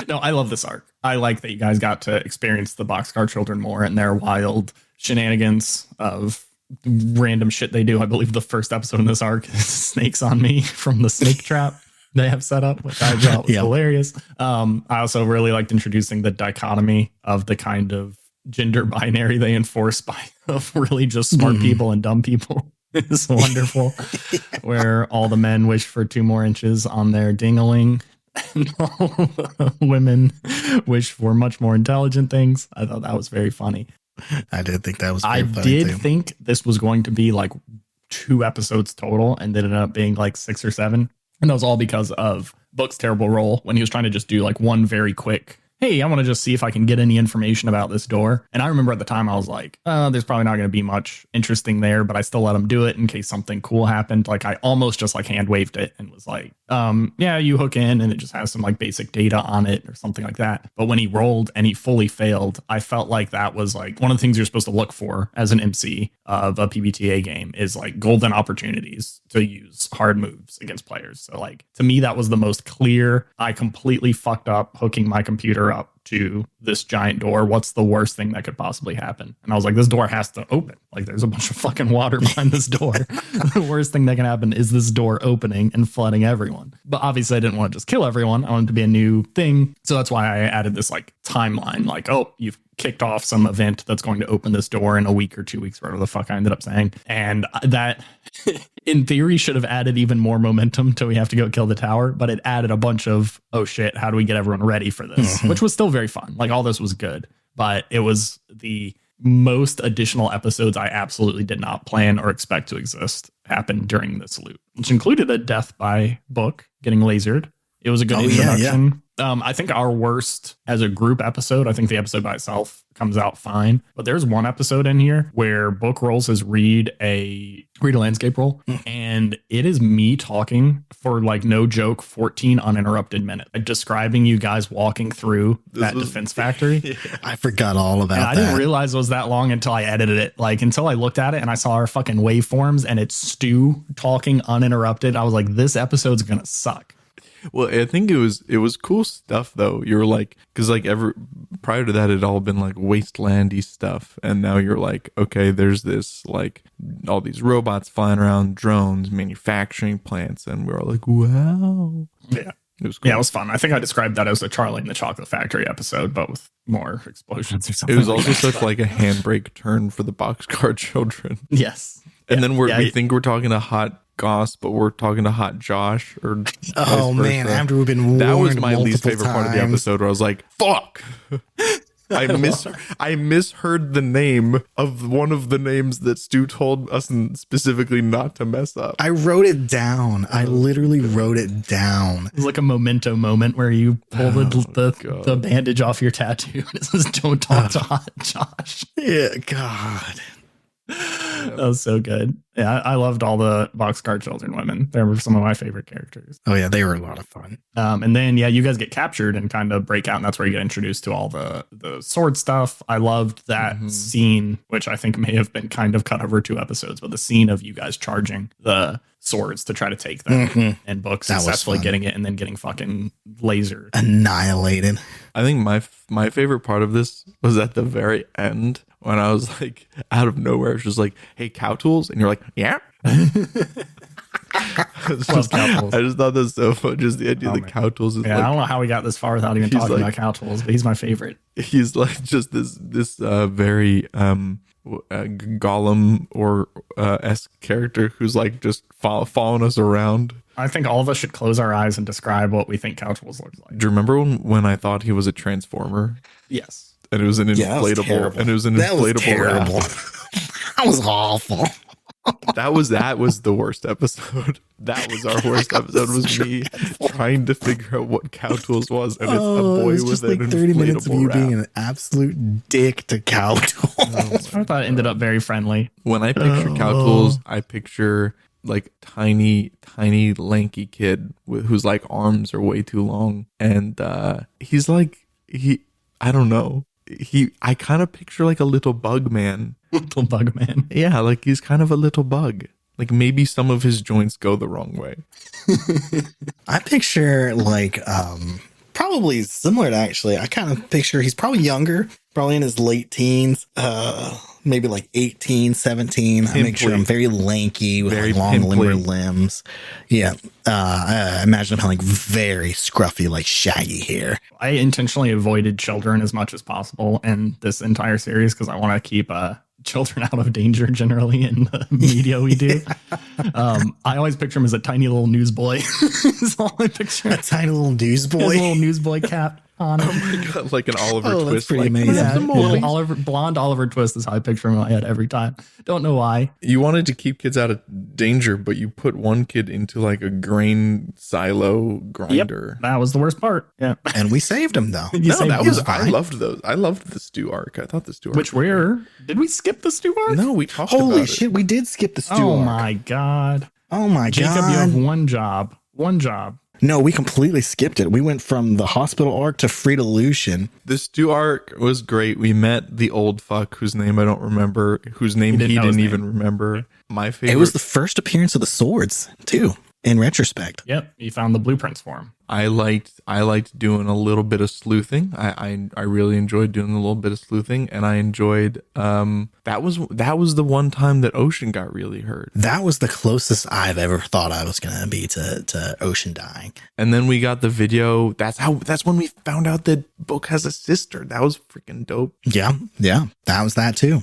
No, I love this arc. I like that you guys got to experience the Boxcar Children more and their wild shenanigans of random shit they do. I believe the first episode in this arc is Snakes on Me from the snake trap they have set up, which I thought was hilarious. I also really liked introducing the dichotomy of the kind of gender binary they enforce by of really just smart people and dumb people. It's wonderful. Where all the men wish for 2 more inches on their ding-a-ling and all the women wish for much more intelligent things. I thought that was very funny. I did think that was very funny. I did think this was going to be like 2 episodes total and ended up being like 6 or 7. And that was all because of Book's terrible role when he was trying to just do like one very quick, hey, I want to just see if I can get any information about this door. And I remember at the time I was like, there's probably not going to be much interesting there, but I still let him do it in case something cool happened. Like I almost just like hand waved it and was like, yeah, you hook in and it just has some like basic data on it or something like that. But when he rolled and he fully failed, I felt like that was like one of the things you're supposed to look for as an MC of a PBTA game is like golden opportunities to use hard moves against players. So like to me, that was the most clear. I completely fucked up hooking my computer up to this giant door. What's the worst thing that could possibly happen? And I was like, this door has to open. Like there's a bunch of fucking water behind this door. The worst thing that can happen is this door opening and flooding everyone. But obviously I didn't want to just kill everyone. I wanted it to be a new thing. So that's why I added this like timeline, like, oh, you've kicked off some event that's going to open this door in a week or 2 weeks, whatever the fuck I ended up saying. And that in theory should have added even more momentum till we have to go kill the tower, but it added a bunch of, oh shit, how do we get everyone ready for this? Which was still very fun. Like all this was good, but it was the most additional episodes I absolutely did not plan or expect to exist happened during this loop, which included a death by Book getting lasered. It was a good introduction. Yeah. I think our worst as a group episode, I think the episode by itself comes out fine. But there's one episode in here where Book rolls his read a landscape roll. And it is me talking for like no joke, 14 uninterrupted minutes, like describing you guys walking through that defense factory. Yeah. I forgot all about that. I didn't realize it was that long until I edited it. Like until I looked at it and I saw our fucking waveforms and it's Stu talking uninterrupted. I was like, this episode's going to suck. Well, I think it was cool stuff though. You were like, because like prior to that, it all been like wastelandy stuff, and now you're like, okay, there's this like all these robots flying around, drones, manufacturing plants, and we were like, wow, Yeah. it was cool. Yeah, it was fun. I think I described that as a Charlie and the Chocolate Factory episode, but with more explosions or something. It was also such like a handbrake turn for the Boxcar Children. Yes. And then we Yeah. think we're talking to Hot Goss, but we're talking to Hot Josh. Or Oh vice man, versa. after we've been That was warned my least multiple favorite part of the times. episode, where I was like, "Fuck." I misheard the name of one of the names that Stu told us specifically not to mess up. I wrote it down. I literally wrote it down. It was like a memento moment where you pull the God. bandage off your tattoo and it says, "Don't talk to Hot Josh." Yeah, God. That was so good. Yeah, I loved all the Boxcar Children women. They were some of my favorite characters. Oh yeah, they were a lot of fun. And then, yeah, you guys get captured and kind of break out, and that's where you get introduced to all the sword stuff. I loved that scene, which I think may have been kind of cut over 2 episodes, but the scene of you guys charging the swords to try to take them and Book That was successfully fun. getting it and then getting fucking lasered. Annihilated. I think my favorite part of this was at the very end when I was like, out of nowhere, it's just like, "Hey, cow tools," and you're like, "Yeah." Love cow tools. I just thought that's so fun. Just the idea Oh, that man. cow tools is Yeah, I like, don't know how we got this far without even He's talking like- about cow tools, but he's my favorite. he's like just this very Gollum or esque character who's like just following us around. I think all of us should close our eyes and describe what we think cow tools looks like. Do you remember when I thought he was a transformer Yes. and it was an Yeah, that was inflatable terrible. and it was an That was inflatable terrible. raft? That was awful. That was the worst episode. That was our worst episode. Was me trying to figure out what cow tools was, and it's a boy it's with just an like 30 minutes of inflatable you raft. being an absolute dick to cow tools. I thought it ended up very friendly. When I picture cow tools, I picture like tiny lanky kid whose like arms are way too long, and he's like I don't know. I kind of picture like a little bug man. Little bug man. Yeah, like he's kind of a little bug. Like maybe some of his joints go the wrong way. I picture like probably similar to actually. I kind of picture he's probably younger, probably in his late teens, maybe like 18, 17. I make sure I'm very lanky with Very like long pimply. limber limbs. Yeah. I imagine him having like very scruffy, like shaggy hair. I intentionally avoided children as much as possible in this entire series because I want to keep children out of danger generally in the media we do. I always picture him as a tiny little newsboy. Is all I picture. A tiny little newsboy. His little newsboy cap on him. Like an Oliver Oh, that's Twist. pretty Like, amazing. Yeah, "Come on, little blonde Oliver Twist is how I picture him in my head every time. Don't know why. You wanted to keep kids out of danger, but you put one kid into like a grain silo grinder. That was the worst part. Yeah. And we saved him though. You No, saved that him. was I fine. loved those. I loved the stew arc. I thought the stew arc. Which did we skip the stew arc? No, we talked Holy about shit, we did skip the stew Oh arc. my God. Oh my Jacob, god. you have one job. One job. No, we completely skipped it. We went from the hospital arc to Frida Lucian. it. The stew arc was great. We met the old fuck whose name I don't remember, whose name he know his didn't name. even remember. My favorite. It was the first appearance of the swords, too, in retrospect. Yep. You found the blueprints for him. I liked doing a little bit of sleuthing. I really enjoyed doing a little bit of sleuthing, and I enjoyed that was the one time that Ocean got really hurt. That was the closest I've ever thought I was going to be to Ocean dying. And then we got the video. That's when we found out that Book has a sister. That was freaking dope. Yeah, that was that too.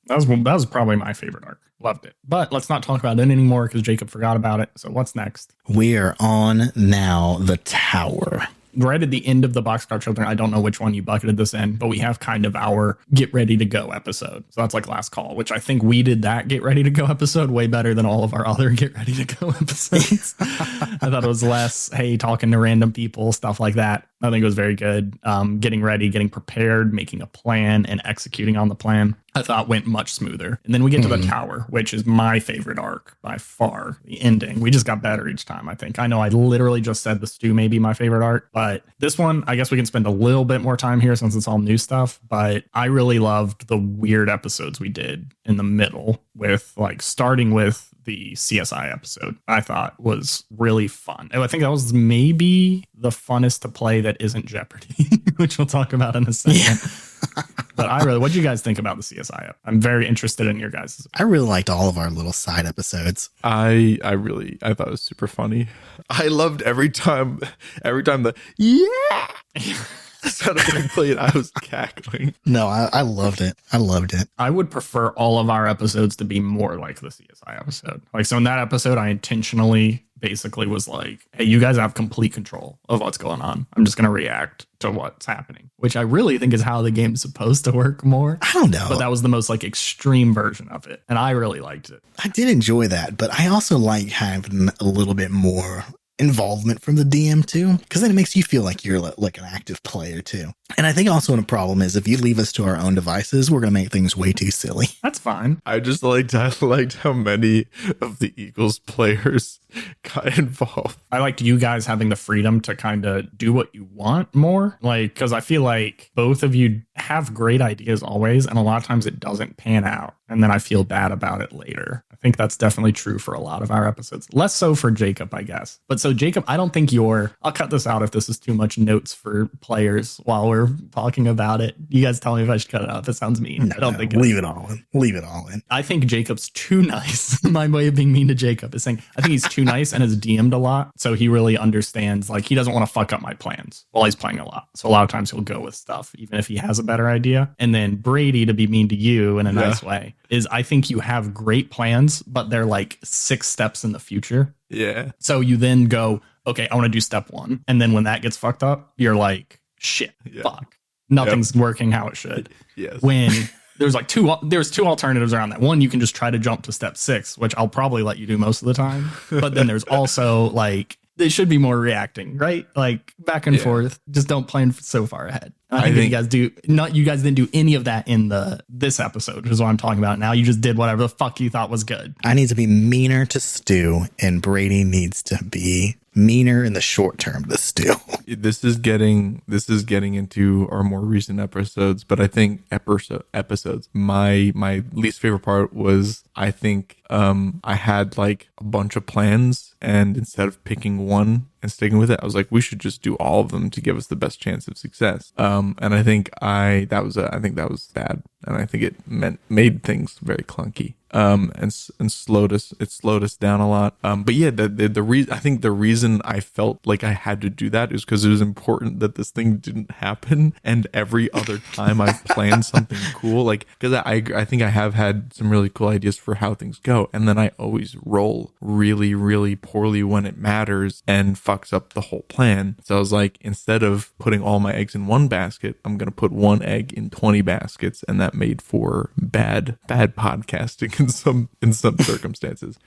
That was probably my favorite arc. Loved it. But let's not talk about it anymore because Jacob forgot about it. So what's next? We are on now the tower. Right at the end of the Boxcar Children, I don't know which one you bucketed this in, but we have kind of our get ready to go episode. So that's like last call, which I think we did that get ready to go episode way better than all of our other get ready to go episodes. I thought it was less, hey, talking to random people, stuff like that. I think it was very good. Getting ready, getting prepared, making a plan and executing on the plan, I thought went much smoother. And then we get to the tower, which is my favorite arc by far. The ending, we just got better each time, I think. I know I literally just said the stew may be my favorite arc, but this one, I guess we can spend a little bit more time here since it's all new stuff. But I really loved the weird episodes we did in the middle with like starting with the CSI episode. I thought was really fun. I think that was maybe the funnest to play that isn't Jeopardy, which we'll talk about in a second. Yeah. But what do you guys think about the CSI? I'm very interested in your guys'. I really liked all of our little side episodes. I thought it was super funny. I loved every time the sounded getting played. I was cackling. No, I loved it. I would prefer all of our episodes to be more like the CSI episode. Like, so in that episode, I intentionally basically was like, hey, you guys have complete control of what's going on. I'm just going to react to what's happening, which I really think is how the game's supposed to work more. I don't know. But that was the most like extreme version of it. And I really liked it. I did enjoy that, but I also like having a little bit more involvement from the DM too, because then it makes you feel like you're like an active player too. And I think also a problem is if you leave us to our own devices, we're going to make things way too silly. That's fine. I liked how many of the Eagles players got involved. I liked you guys having the freedom to kind of do what you want more. Like, because I feel like both of you have great ideas always, and a lot of times it doesn't pan out. And then I feel bad about it later. I think that's definitely true for a lot of our episodes. Less so for Jacob, I guess. But so Jacob, I don't think I'll cut this out if this is too much notes for players while we're talking about it. You guys tell me if I should cut it out. If it sounds mean. I don't think leave it all in. Leave it all in. I think Jacob's too nice. My way of being mean to Jacob is saying, I think he's too nice and has DM'd a lot. So he really understands, like, he doesn't want to fuck up my plans while he's playing a lot. So a lot of times he'll go with stuff, even if he has a better idea. And then Brady, to be mean to you in a nice way, is I think you have great plans, but they're like 6 steps in the future. Yeah. So you then go, okay, I want to do step 1. And then when that gets fucked up, you're like, shit, fuck. Nothing's working how it should. Yes. When there's like there's 2 alternatives around that. One, you can just try to jump to step 6, which I'll probably let you do most of the time. But then there's also like, they should be more reacting, right? Like back and forth. Just don't plan so far ahead. I think you guys didn't do any of that in this episode, which is what I'm talking about now. You just did whatever the fuck you thought was good. I need to be meaner to Stu, and Brady needs to be meaner in the short term to Stu. This is getting into our more recent episodes, but I think episodes. My least favorite part was I think I had like a bunch of plans, and instead of picking one and sticking with it, I was like, we should just do all of them to give us the best chance of success. And I think that was bad, and I think it made things very clunky. And slowed us down a lot. But yeah, the reason I felt like I had to do that is because it was important that this thing didn't happen. And every other time I've planned something cool, like, because I think I have had some really cool ideas for how things go, and then I always roll really, really poorly when it matters and fucks up the whole plan. So I was like, instead of putting all my eggs in one basket, I'm gonna put one egg in 20 baskets, and that made for bad podcasting in some circumstances.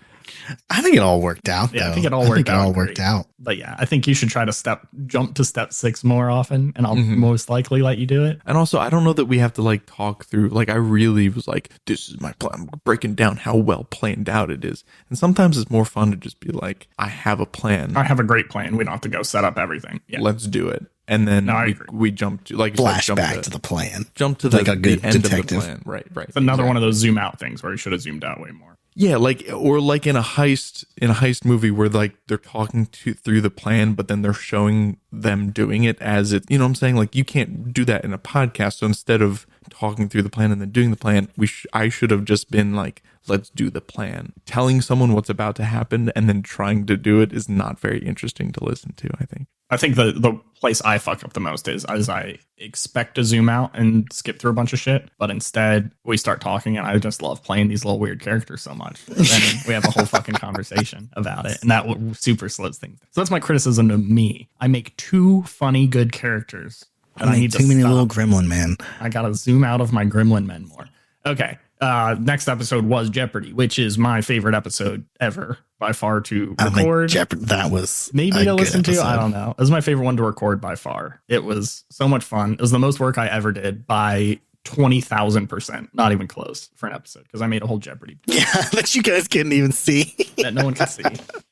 I think it all worked out, though. Yeah, I think it all worked out. But yeah, I think you should try to jump to step 6 more often, and I'll most likely let you do it. And also, I don't know that we have to like talk through, like, I really was like, this is my plan. I'm breaking down how well planned out it is. And sometimes it's more fun to just be like, I have a plan. I have a great plan. We don't have to go set up everything. Yeah. Let's do it. And then we jump to, like, flashback to the plan. Jump to like a good the end detective. of the plan. Right. It's another one of those zoom out things where you should have zoomed out way more. Yeah, like in a heist movie where like they're talking through the plan, but then they're showing them doing it as it, you know what I'm saying? Like, you can't do that in a podcast. So instead of talking through the plan and then doing the plan, I should have just been like, let's do the plan. Telling someone what's about to happen and then trying to do it is not very interesting to listen to, I think. I think the place I fuck up the most is I expect to zoom out and skip through a bunch of shit, but instead we start talking, and I just love playing these little weird characters so much. And then we have a whole fucking conversation about it, and that super slows things down. So that's my criticism of me. I make too funny, good characters. And I need too many little gremlin men. I gotta zoom out of my gremlin men more. Okay. Next episode was Jeopardy, which is my favorite episode ever by far to record. That was maybe to listen to. I don't know. It was my favorite one to record by far. It was so much fun. It was the most work I ever did by 20,000%. Not even close for an episode, because I made a whole Jeopardy. Yeah, that you guys couldn't even see. That no one could see.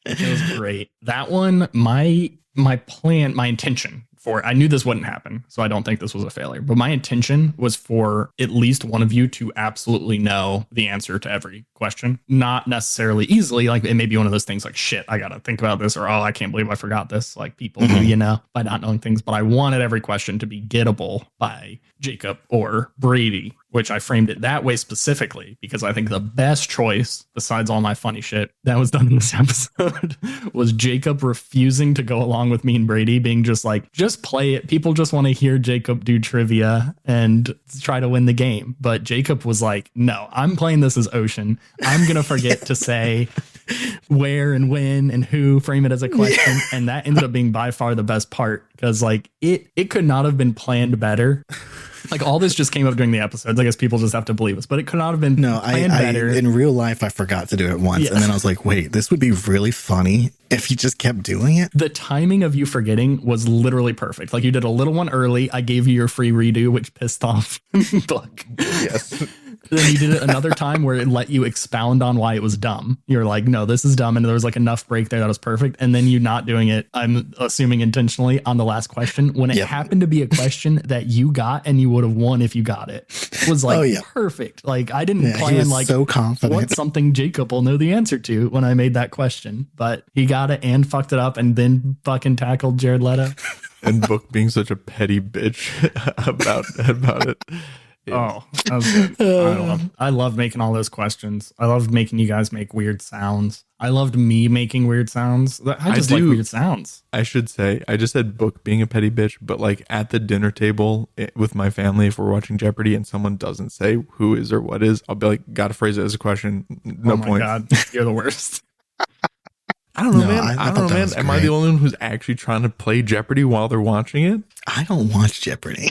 It was great. That one, my plan, my intention for, I knew this wouldn't happen, so I don't think this was a failure. But my intention was for at least one of you to absolutely know the answer to every question. Not necessarily easily. Like it may be one of those things like, shit, I got to think about this, or, oh, I can't believe I forgot this. Like people do, you know, by not knowing things. But I wanted every question to be gettable by Jacob or Brady, which I framed it that way specifically because I think the best choice, besides all my funny shit that was done in this episode, was Jacob refusing to go along with me and Brady being just like, just play it. People just want to hear Jacob do trivia and try to win the game. But Jacob was like, no, I'm playing this as Ocean. I'm going to forget to say where and when and who, frame it as a question. Yeah. And that ended up being by far the best part because like it could not have been planned better. Like all this just came up during the episodes. I guess people just have to believe us, but it could not have been planned better. In real life, I forgot to do it once. Yeah. And then I was like, wait, this would be really funny if you just kept doing it. The timing of you forgetting was literally perfect. Like you did a little one early. I gave you your free redo, which pissed off Book. Yes. Then you did it another time where it let you expound on why it was dumb. You're like, no, this is dumb. And there was like enough break there that was perfect. And then you not doing it, I'm assuming intentionally, on the last question when it happened to be a question that you got and you would have won if you got it. It was like perfect. Like I didn't plan like so confident. What's something Jacob will know the answer to when I made that question. But he got it and fucked it up and then fucking tackled Jared Leto. And Book being such a petty bitch about it. Yeah. Oh, that was good. I love making all those questions. I love making you guys make weird sounds. I loved me making weird sounds. I just like weird sounds. I should say, I just said Book being a petty bitch, but like at the dinner table with my family, if we're watching Jeopardy and someone doesn't say who is or what is, I'll be like, gotta phrase it as a question. No point. Oh my God, you're the worst. I don't know, man. I don't know, man. Am I the only one who's actually trying to play Jeopardy while they're watching it? I don't watch Jeopardy.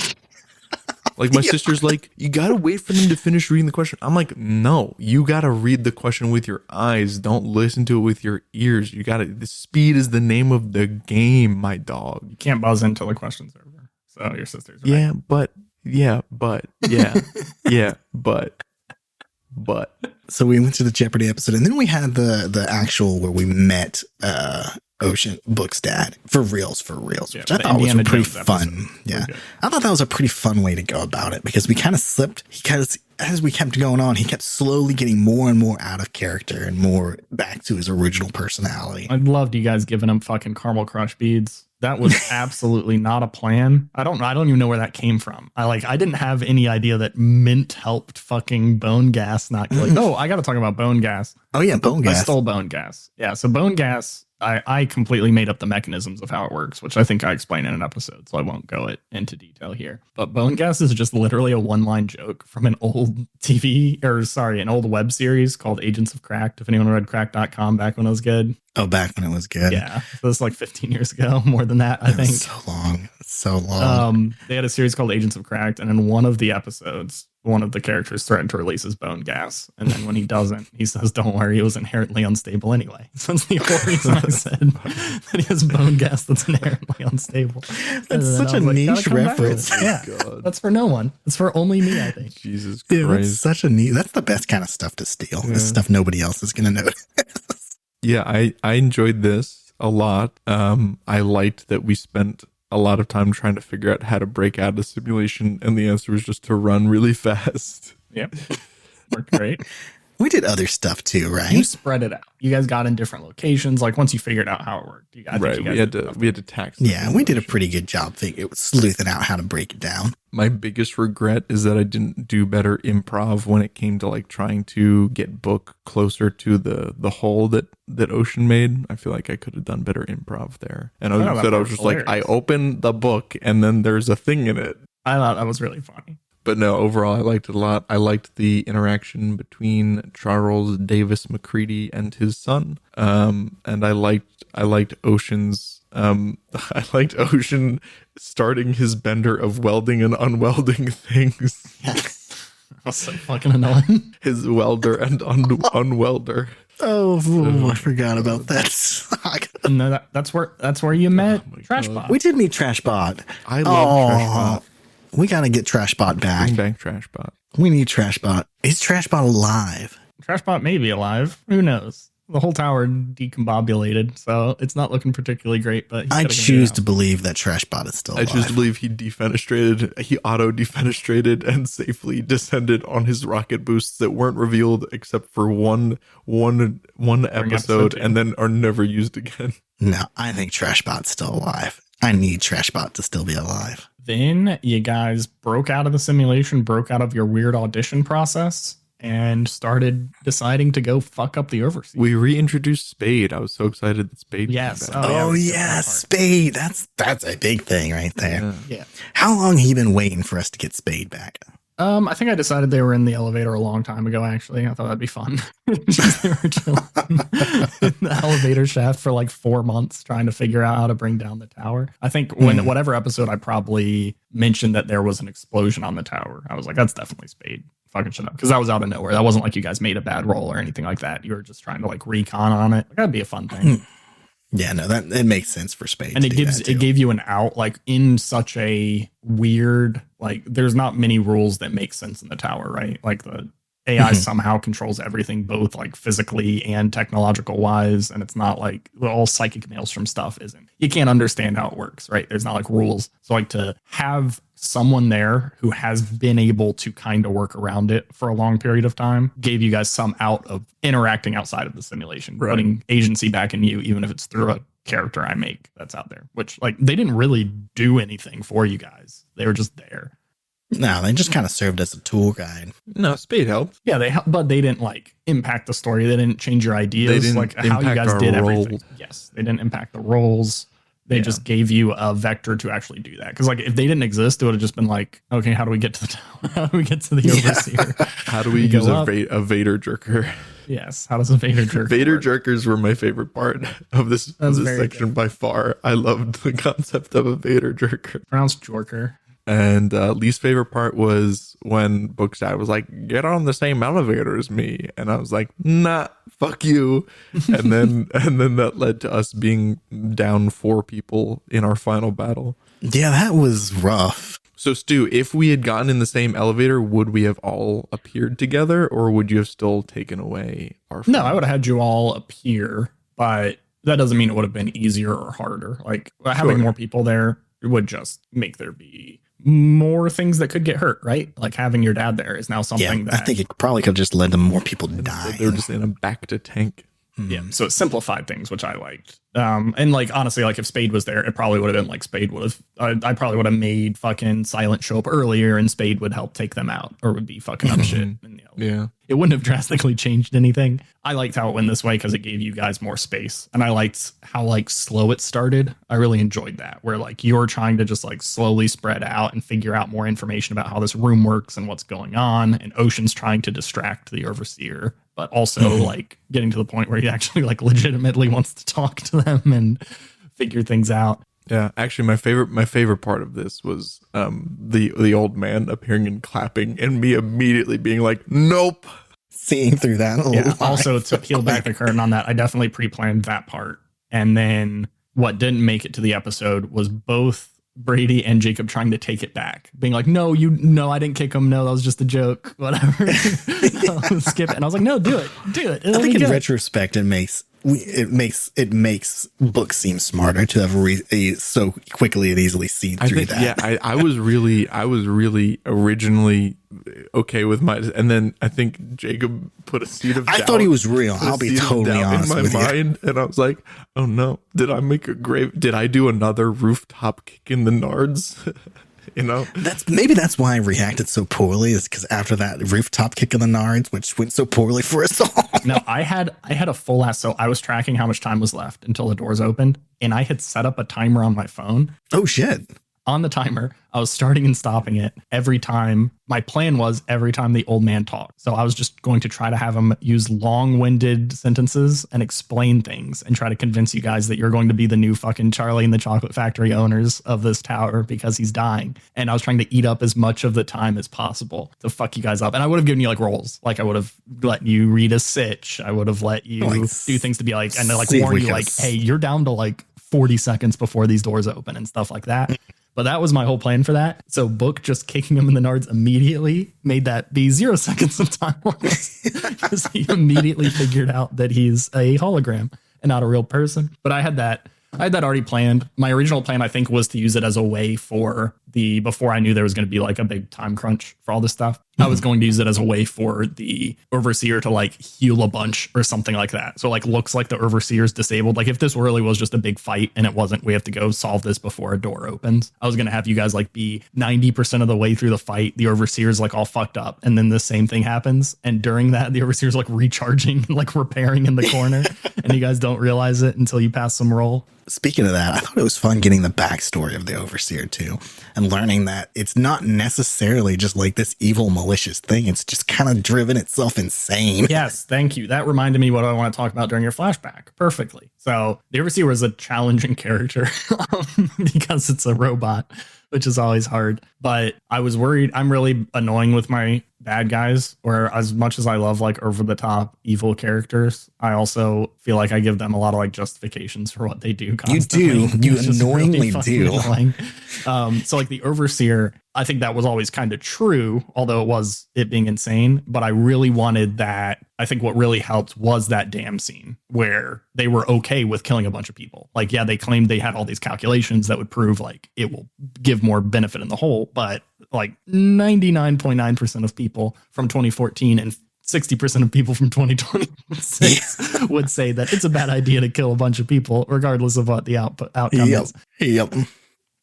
Like my sister's like, you got to wait for them to finish reading the question. I'm like, no, you got to read the question with your eyes. Don't listen to it with your ears. You got to, the speed is the name of the game, my dog. You can't buzz until the question's over. So your sister's right. Yeah, but. So we went to the Jeopardy episode and then we had the actual where we met, Ocean Book's dad for reals, which I thought was pretty fun. Yeah. I thought that was a pretty fun way to go about it because we kind of slipped because as we kept going on, he kept slowly getting more and more out of character and more back to his original personality. I loved you guys giving him fucking caramel crush beads. That was absolutely not a plan. I don't even know where that came from. I didn't have any idea that mint helped fucking bone gas not kill. Oh, I got to talk about bone gas. Oh yeah, bone gas. I stole bone gas. Yeah, so bone gas, I completely made up the mechanisms of how it works, which I think I explained in an episode, so I won't go into detail here. But bone gas is just literally a one-line joke from an old an old web series called Agents of Cracked. If anyone read crack.com back when it was good. Oh, back when it was good. Yeah. So this is like 15 years ago, more than that, I think. So long. They had a series called Agents of Cracked, and in one of the episodes, one of the characters threatened to release his bone gas. And then when he doesn't, he says, don't worry, it was inherently unstable anyway. So that's the whole reason I said that he has bone gas that's inherently unstable. That's such a niche reference. Yeah. That's for no one. It's for only me, I think. Jesus Christ. Yeah, that's such a neat. That's the best kind of stuff to steal. Yeah. This stuff nobody else is going to notice. Yeah, I enjoyed this a lot. I liked that we spent a lot of time trying to figure out how to break out of the simulation, and the answer was just to run really fast. Yep. Worked great. We did other stuff too, right? You spread it out. You guys got in different locations. Like once you figured out how it worked, we had to tax. Yeah, we did a pretty good job sleuthing out how to break it down. My biggest regret is that I didn't do better improv when it came to like trying to get Book closer to the hole that Ocean made. I feel like I could have done better improv there. And I was just hilarious. Like, I opened the book and then there's a thing in it. I thought that was really funny. But no, overall, I liked it a lot. I liked the interaction between Charles Davis McCready and his son. And I liked Ocean's. I liked Ocean starting his bender of welding and unwelding things. Yes. That was so fucking annoying. His welder and unwelder. Oh, I forgot about that. No, that's where you met Trashbot. We did meet Trashbot. I love Trashbot. We gotta get Trashbot back. Bring back Trashbot. We need Trashbot. Is Trashbot alive? Trashbot may be alive. Who knows? The whole tower decombobulated, so it's not looking particularly great. But I choose to believe that Trashbot is still alive. I choose to believe he auto defenestrated and safely descended on his rocket boosts that weren't revealed except for one episode and then are never used again. No, I think Trashbot's still alive. I need Trashbot to still be alive. Then you guys broke out of the simulation, broke out of your weird audition process, and started deciding to go fuck up the Overseer. We reintroduced Spade. I was so excited that Spade came back. Oh yeah, Spade. That's a big thing right there. Yeah. How long have you been waiting for us to get Spade back? I think I decided they were in the elevator a long time ago, actually. I thought that'd be fun. They were chilling in the elevator shaft for like 4 months trying to figure out how to bring down the tower. I think whatever episode I probably mentioned that there was an explosion on the tower, I was like, that's definitely Spade. Fucking shit up. Because that was out of nowhere. That wasn't like you guys made a bad roll or anything like that. You were just trying to like recon on it. Like, that'd be a fun thing. Yeah, no, that it makes sense for Spade. And it gave you an out, like in such a weird, like there's not many rules that make sense in the tower, right? Like the AI somehow controls everything, both like physically and technological wise. And it's not like all psychic maelstrom stuff isn't. You can't understand how it works, right? There's not like rules. So like to have someone there who has been able to kind of work around it for a long period of time gave you guys some out of interacting outside of the simulation, putting agency back in you, even if it's through a character I make that's out there, which like they didn't really do anything for you guys. They were just there. No, they just kind of served as a tool guide. No, Spade helped. Yeah, they helped, but they didn't like impact the story. They didn't change your ideas. They didn't like how you guys did everything. Yes, they didn't impact the roles. They just gave you a vector to actually do that. Because like if they didn't exist, it would have just been like, okay, how do we get to the tower? How do we get to the Overseer? How do we use a Vader jerker? Yes, how does a Vader jerker Vader work? Jerkers were my favorite part of this section good. By far. I loved the concept of a Vader jerker. Pronounced jorker. And least favorite part was when Bookstad was like, get on the same elevator as me. And I was like, nah, fuck you. And then that led to us being down 4 people in our final battle. Yeah, that was rough. So Stu, if we had gotten in the same elevator, would we have all appeared together, or would you have still taken away our friend? No, I would have had you all appear, but that doesn't mean it would have been easier or harder. Like having more people there would just make there be more things that could get hurt, right? Like having your dad there is now something that I think it probably could have just led to more people die. They're just in a back to tank. Yeah, so it simplified things, which I liked. And like honestly, like if Spade was there, it probably would have been like Spade would have. I probably would have made fucking Silent show up earlier, and Spade would help take them out, or would be fucking up shit. And, it wouldn't have drastically changed anything. I liked how it went this way because it gave you guys more space, and I liked how like slow it started. I really enjoyed that, where like you're trying to just like slowly spread out and figure out more information about how this room works and what's going on, and Ocean's trying to distract the Overseer, but also like getting to the point where he actually like legitimately wants to talk to them and figure things out. Yeah, actually, my favorite part of this was the old man appearing and clapping, and me immediately being like, "Nope." Seeing through that. Also, to peel back the curtain on that, I definitely pre-planned that part, and then what didn't make it to the episode was both Brady and Jacob trying to take it back, being like, no, I didn't kick him. No, that was just a joke. Whatever. Skip it. And I was like, no, do it. I think in retrospect, it makes books seem smarter to have so quickly and easily seen through that. Yeah, I was really originally okay with and then I think Jacob put a seed of doubt. I thought he was real. I'll be totally honest in my mind, and I was like, oh no, did I do another rooftop kick in the nards? You know, that's why I reacted so poorly, is because after that rooftop kick in the nards, which went so poorly for us all. No, I had a full ass. So I was tracking how much time was left until the doors opened, and I had set up a timer on my phone. Oh shit. On the timer, I was starting and stopping it every time. My plan was every time the old man talked. So I was just going to try to have him use long-winded sentences and explain things and try to convince you guys that you're going to be the new fucking Charlie and the Chocolate Factory owners of this tower because he's dying. And I was trying to eat up as much of the time as possible to fuck you guys up. And I would have given you like roles. Like I would have let you read a sitch. I would have let you do things to be like, and like warn you like, hey, you're down to like 40 seconds before these doors open and stuff like that. But that was my whole plan for that. So Book just kicking him in the nards immediately made that be 0 seconds of time loss because he immediately figured out that he's a hologram and not a real person. But I had that already planned. My original plan, I think, was to use it as a way for before I knew there was going to be like a big time crunch for all this stuff. I was going to use it as a way for the Overseer to like heal a bunch or something like that. So like looks like the Overseer's disabled. Like if this really was just a big fight and it wasn't, we have to go solve this before a door opens. I was going to have you guys like be 90% of the way through the fight. The Overseer's like all fucked up. And then the same thing happens. And during that, the Overseer's like recharging, like repairing in the corner. And you guys don't realize it until you pass some roll. Speaking of that, I thought it was fun getting the backstory of the Overseer too, and learning that it's not necessarily just like this evil, malicious thing. It's just kind of driven itself insane. Yes, thank you. That reminded me what I want to talk about during your flashback perfectly. So the Overseer was a challenging character because it's a robot, which is always hard. But I was worried. I'm really annoying with my bad guys, or as much as I love like over the top evil characters, I also feel like I give them a lot of like justifications for what they do constantly. You do. You annoyingly do. Annoying. So like the Overseer, I think that was always kind of true, although it was it being insane. But I really wanted that. I think what really helped was that damn scene where they were okay with killing a bunch of people. Like, yeah, they claimed they had all these calculations that would prove like it will give more benefit in the whole, but like 99.9% of people from 2014 and 60% of people from 2026 would say that it's a bad idea to kill a bunch of people, regardless of what the outcome is. Yep.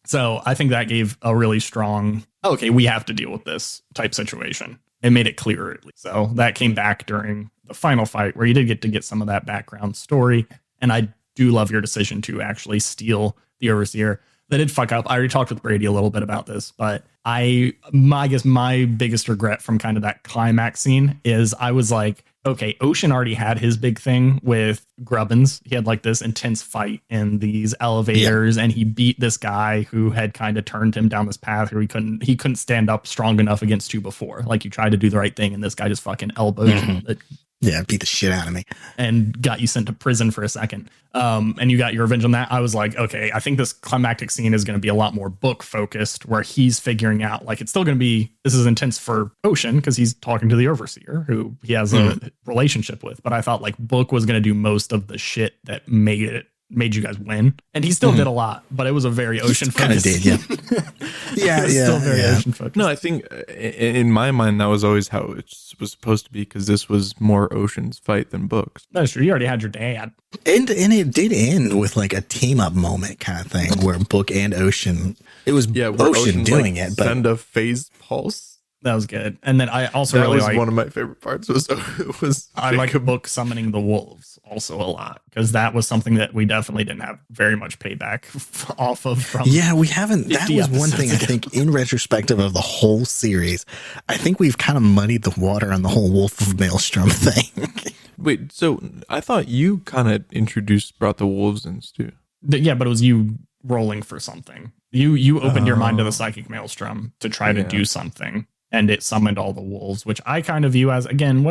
So I think that gave a really strong, okay, we have to deal with this type situation. It made it clearer, at least. So that came back during the final fight where you did get some of that background story. And I do love your decision to actually steal the Overseer. They did fuck up. I already talked with Brady a little bit about this, but I guess my biggest regret from kind of that climax scene is I was like, okay, Ocean already had his big thing with Grubbins. He had like this intense fight in these elevators, and he beat this guy who had kind of turned him down this path where he couldn't stand up strong enough against you before. Like you tried to do the right thing, and this guy just fucking elbowed you. Yeah, beat the shit out of me. And got you sent to prison for a second. And you got your revenge on that. I was like, okay, I think this climactic scene is going to be a lot more book focused, where he's figuring out, like, it's still going to be, this is intense for Ocean because he's talking to the Overseer who he has a relationship with. But I thought like Book was going to do most of the shit that made you guys win, and he still did a lot, but it was a very Ocean focused. Kind of did, yeah. Still very Ocean focused. No, I think in my mind that was always how it was supposed to be, because this was more Ocean's fight than Book's. That's true. You already had your dad, and it did end with like a team up moment kind of thing where Book and Ocean. It was Ocean doing like, it, but send a phase pulse. That was good. And then I also that really was one of my favorite parts. Was I like Book summoning the wolves also a lot, because that was something that we definitely didn't have very much payback off of. We haven't. That was one thing I think in retrospective of the whole series, I think we've kind of muddied the water on the whole Wolf of Maelstrom thing. Wait, so I thought you kind of brought the wolves in, Stu. Yeah, but it was you rolling for something. You opened your mind to the psychic maelstrom to try to do something. And it summoned all the wolves, which I kind of view as, again,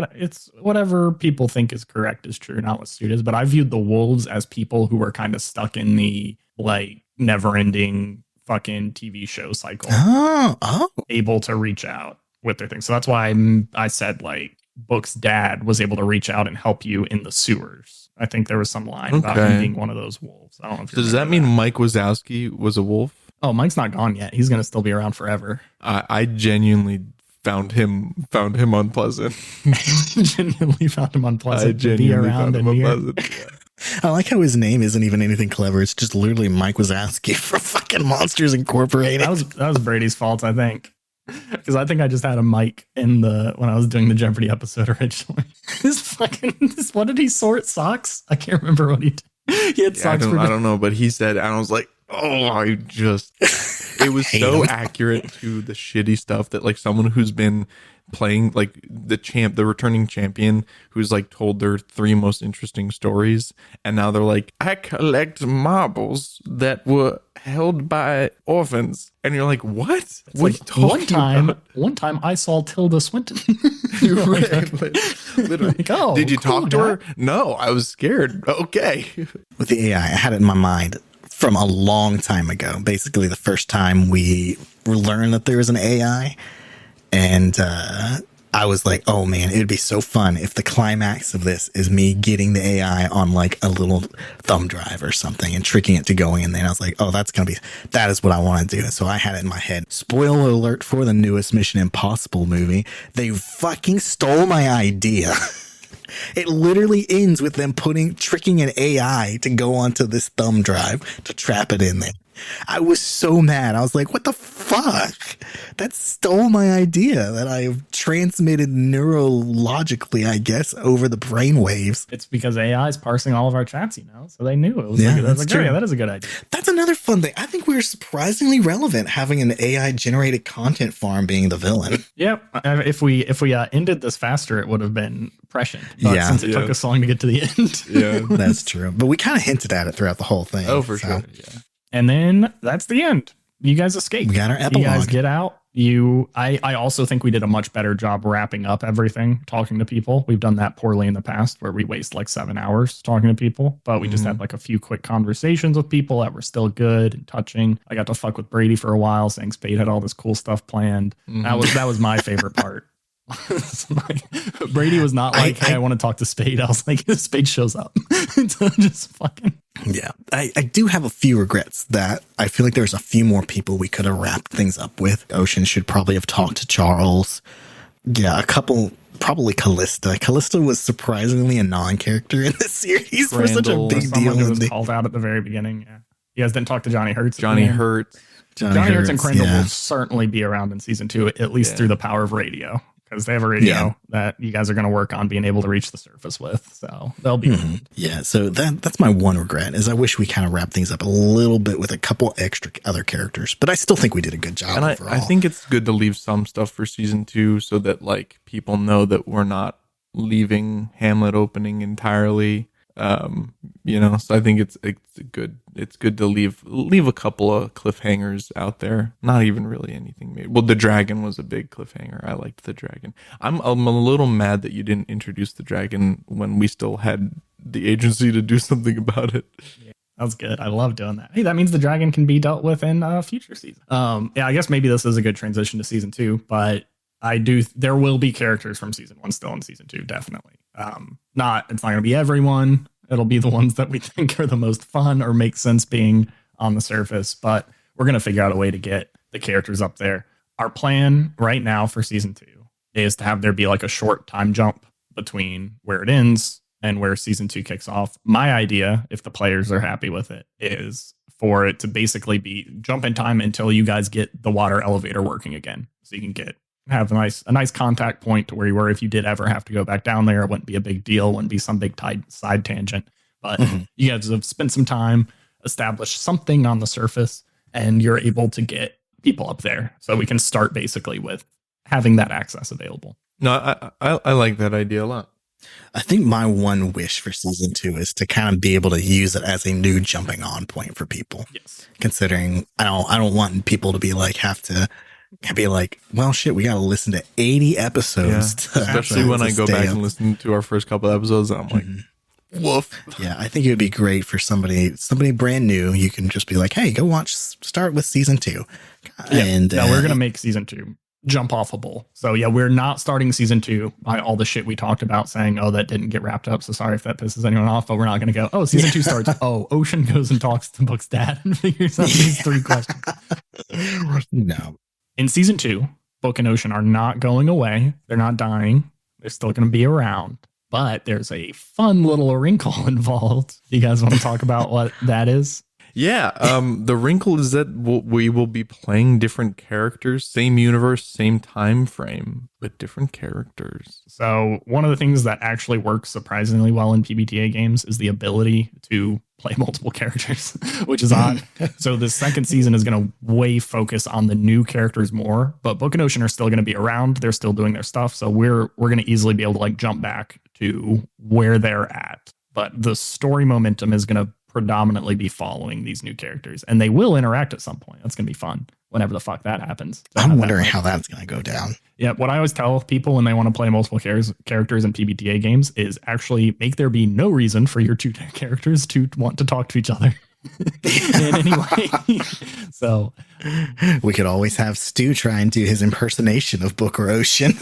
whatever people think is correct is true, not what Stu is. But I viewed the wolves as people who were kind of stuck in the like never-ending fucking TV show cycle, able to reach out with their things. So that's why I said like Book's dad was able to reach out and help you in the sewers. I think there was some line about him being one of those wolves. I don't know if does that mean Mike Wazowski was a wolf? Oh, Mike's not gone yet. He's going to still be around forever. I genuinely found him unpleasant. Genuinely found him unpleasant to be around and unpleasant. Yeah. I like how his name isn't even anything clever. It's just literally Mike Wazowski from fucking Monsters Incorporated. That was Brady's fault, I think. Because I think I just had a mic when I was doing the Jeopardy episode originally. What did he sort? Socks? I can't remember what he did. He had socks. I don't know, but he said, and I was like, it was so accurate to the shitty stuff that like someone who's been playing like the returning champion who's like told their 3 most interesting stories, and now they're like, I collect marbles that were held by orphans, and you're like, what? One time I saw Tilda Swinton. Literally. Like, did you talk to her? No, I was scared. Okay. With the AI, I had it in my mind from a long time ago. Basically, the first time we learned that there was an AI, and I was like, oh man, it would be so fun if the climax of this is me getting the AI on like a little thumb drive or something and tricking it to going in there. And I was like, oh, that is what I want to do. So I had it in my head. Spoiler alert for the newest Mission Impossible movie. They fucking stole my idea. It literally ends with them tricking an AI to go onto this thumb drive to trap it in there. I was so mad. I was like, what the fuck? That stole my idea that I have transmitted neurologically, I guess, over the brainwaves. It's because AI is parsing all of our chats, so they knew it was. Yeah, that's true. Yeah, that is a good idea. That's another fun thing. I think we're surprisingly relevant having an AI generated content farm being the villain. Yep. If we ended this faster, it would have been prescient. But since it took us so long to get to the end. Yeah, that's true. But we kind of hinted at it throughout the whole thing. Oh, for sure. Yeah. And then that's the end. You guys escape. We got our epilogue. You guys get out. I also think we did a much better job wrapping up everything, talking to people. We've done that poorly in the past where we waste like 7 hours talking to people, but we just had like a few quick conversations with people that were still good and touching. I got to fuck with Brady for a while, saying Spade had all this cool stuff planned. That was my favorite part. Brady was not like, hey, I want to talk to Spade. I was like, Spade shows up. So just fucking. Yeah, I do have a few regrets that I feel like there's a few more people we could have wrapped things up with. Ocean should probably have talked to Charles. Yeah, a couple, probably Callista. Callista was surprisingly a non-character in this series for such a big deal. Who was called out at the very beginning. Yeah, you guys didn't talk to Johnny Hertz. Johnny Hertz and Crandall will certainly be around in season 2, at least through the power of radio. Because they have a radio that you guys are going to work on being able to reach the surface with. So they'll be. Yeah. So that's my one regret is I wish we kind of wrapped things up a little bit with a couple extra other characters. But I still think we did a good job. And overall. I think it's good to leave some stuff for season 2 so that like people know that we're not leaving Hamlet opening entirely. So I think it's good to leave a couple of cliffhangers out there. Not even really anything made. Well, the dragon was a big cliffhanger. I liked the dragon. I'm a little mad that you didn't introduce the dragon when we still had the agency to do something about it. Yeah, that was good. I love doing that. Hey, that means the dragon can be dealt with in future seasons. I guess maybe this is a good transition to season 2, but there will be characters from season 1 still in season 2, definitely. It's not going to be everyone. It'll be the ones that we think are the most fun or make sense being on the surface, but we're going to figure out a way to get the characters up there. Our plan right now for season 2 is to have there be like a short time jump between where it ends and where season 2 kicks off. My idea, if the players are happy with it, is for it to basically be jump in time until you guys get the water elevator working again. So you can have a nice contact point to where you were. If you did ever have to go back down there, it wouldn't be a big deal. Wouldn't be some big side tangent, but you guys have spent some time, established something on the surface, and you're able to get people up there. So we can start basically with having that access available. No, I like that idea a lot. I think my one wish for season 2 is to kind of be able to use it as a new jumping on point for people. Yes. Considering I don't want people to be like, well, shit, we got to listen to 80 episodes. Yeah. Especially when I go back and listen to our first couple episodes, I'm like, woof. Yeah, I think it would be great for somebody brand new. You can just be like, hey, start with season 2. Yeah. And we're going to make season 2 jump offable. So yeah, we're not starting season 2 by all the shit we talked about saying, oh, that didn't get wrapped up. So sorry if that pisses anyone off, but we're not going to go, oh, season 2 starts. Oh, Ocean goes and talks to Book's dad and figures out these 3 questions. No. In season 2, Book and Ocean are not going away. They're not dying. They're still going to be around. But there's a fun little wrinkle involved. Do you guys want to talk about what that is? Yeah, the wrinkle is that we will be playing different characters, same universe, same time frame, but different characters. So one of the things that actually works surprisingly well in PBTA games is the ability to play multiple characters, which is odd. So the second season is going to way focus on the new characters more, but Book and Ocean are still going to be around. They're still doing their stuff. So we're going to easily be able to like jump back to where they're at. But the story momentum is going to predominantly be following these new characters, and they will interact at some point. That's going to be fun whenever the fuck that happens. I'm wondering how that's going to go down. Yeah, what I always tell people when they want to play multiple characters in PBTA games is actually make there be no reason for your 2 characters to want to talk to each other. in any way. So We could always have Stu try and do his impersonation of Book or Ocean.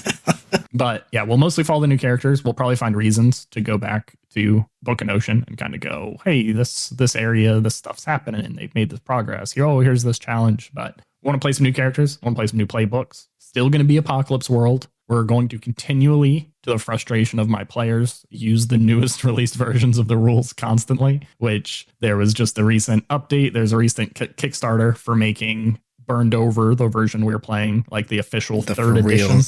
but yeah, we'll mostly follow the new characters. We'll probably find reasons to go back to Book and Ocean and kind of go, hey, this area, this stuff's happening and they've made this progress. Here's this challenge. But want to play some new characters, want to play some new playbooks. Still going to be Apocalypse World. We're going to continually, to the frustration of my players, use the newest released versions of the rules constantly, which there was just a recent update. There's a recent Kickstarter for making Burned Over, the version we were playing, like the official third edition.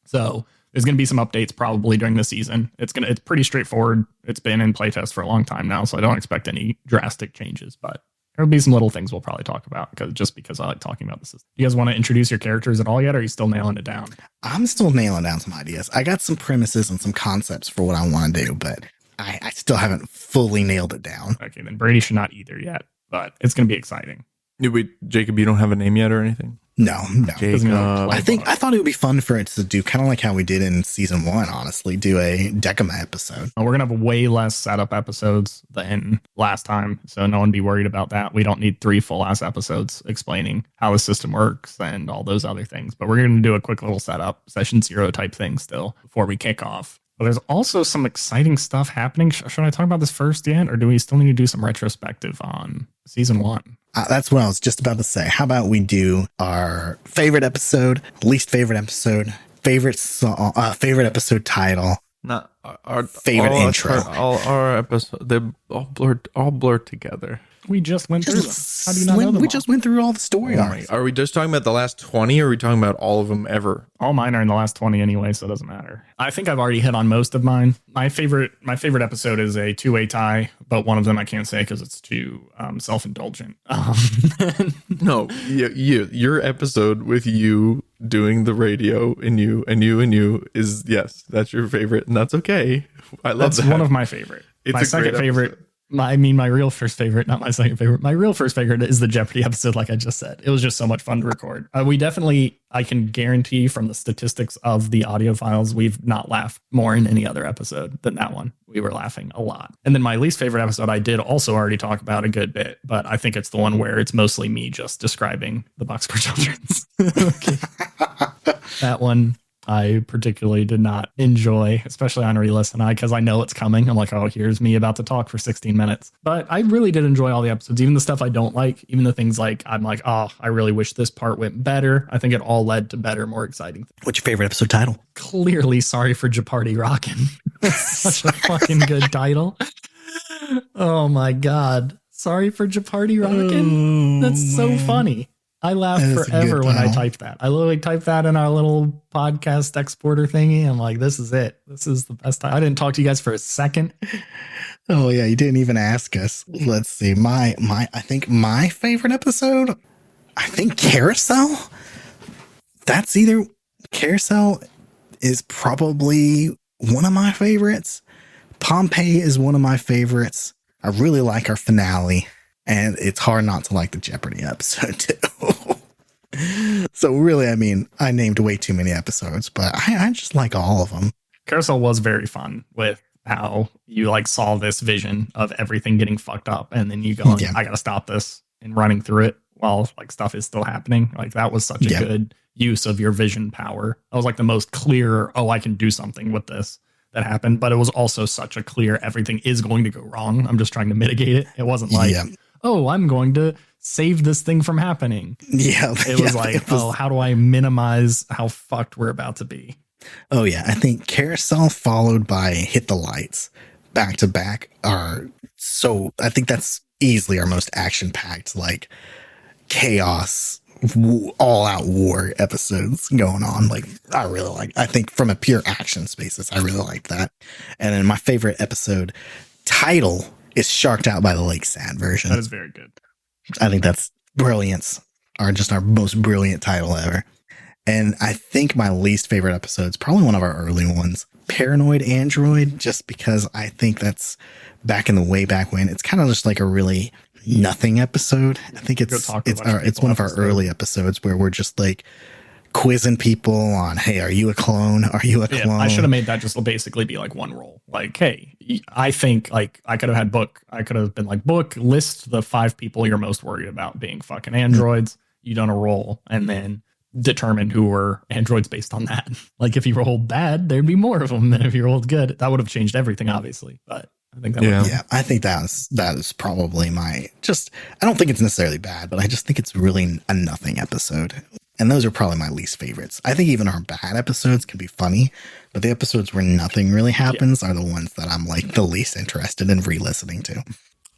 So there's going to be some updates probably during the season. It's pretty straightforward. It's been in playtest for a long time now, so I don't expect any drastic changes, but there'll be some little things we'll probably talk about because I like talking about the system. You guys want to introduce your characters at all yet, or are you still nailing it down? I'm still nailing down some ideas. I got some premises and some concepts for what I want to do, but I still haven't fully nailed it down. Okay, then Brady should not either yet, but it's going to be exciting. Wait, Jacob, you don't have a name yet or anything? No. Jacob. I thought it would be fun for it to do kind of like how we did in season 1, honestly, do a Decima episode. We're going to have way less setup episodes than last time, so no one be worried about that. We don't need 3 full-ass episodes explaining how the system works and all those other things, but we're going to do a quick little setup, session 0 type thing still before we kick off. But there's also some exciting stuff happening. Should I talk about this first yet, or do we still need to do some retrospective on season 1? That's what I was just about to say. How about we do our favorite episode, least favorite episode, favorite song, favorite episode title, Not our favorite intro. All our episodes, they're all blurred together. We just went through them. How do you not know them We all? just went through all the story arcs. Are we just talking about the last 20 or are we talking about all of them ever? All mine are in the last 20 anyway, so it doesn't matter. I think I've already hit on most of mine. My favorite episode is a 2-way tie, but one of them I can't say because it's too self-indulgent. No, your episode with you doing the radio and you is, yes, that's your favorite, and that's okay. I love That's that. one of my favorite. It's My a second great favorite. episode. My real first favorite, not my second favorite. My real first favorite is the Jeopardy episode, like I just said. It was just so much fun to record. I can guarantee from the statistics of the audio files, we've not laughed more in any other episode than that one. We were laughing a lot. And then my least favorite episode, I did also already talk about a good bit, but I think it's the one where it's mostly me just describing the box for children's. That one I particularly did not enjoy, especially on re-listen, because I know it's coming. I'm like, oh, here's me about to talk for 16 minutes. But I really did enjoy all the episodes, even the stuff I don't like, even the things like, I'm like, oh, I really wish this part went better. I think it all led to better, more exciting things. What's your favorite episode title? Clearly, Sorry for Jeopardy Rockin'. Such a fucking good title. Oh my God. Sorry for Jeopardy Rockin'. That's so funny. I laughed forever when I typed that. I literally typed that in our little podcast exporter thingy. I'm like, this is it. This is the best time. I didn't talk to you guys for a second. Oh yeah, you didn't even ask us. Let's see. I think my favorite episode, I think Carousel. That's either Carousel is probably one of my favorites. Pompeii is one of my favorites. I really like our finale. And it's hard not to like the Jeopardy episode, too. So really, I mean, I named way too many episodes, but I just like all of them. Carousel was very fun with how you like saw this vision of everything getting fucked up. And then you go, I got to stop this, and running through it while like stuff is still happening. Like that was such a good use of your vision power. That was like the most clear, I can do something with this that happened. But it was also such a clear, everything is going to go wrong. I'm just trying to mitigate it. It wasn't like, I'm going to save this thing from happening. Yeah. It was how do I minimize how fucked we're about to be? Oh, yeah. I think Carousel followed by Hit the Lights back to back I think that's easily our most action packed, like chaos, all out war episodes going on. Like, I think from a pure action basis, I really like that. And then my favorite episode title is Sharked Out by the Lake Sad version. That is very good. I think that's brilliance, our most brilliant title ever. And I think my least favorite episode is probably one of our early ones, Paranoid Android, just because I think that's back in the way back when. It's kind of just like a really nothing episode. I think it's one of our early episodes where we're just like quizzing people on, hey, are you a clone? Are you a clone? I should have made that just basically be like one role. Like, hey, I think like I could have had Book. I could have been like, Book, list the 5 people you're most worried about being fucking androids. You done a roll and then determine who were androids based on that. Like if you rolled bad, there'd be more of them than if you rolled good. That would have changed everything, obviously. But I think that yeah, I think that is probably I don't think it's necessarily bad, but I just think it's really a nothing episode. And those are probably my least favorites. I think even our bad episodes can be funny, but the episodes where nothing really happens are the ones that I'm like the least interested in re-listening to.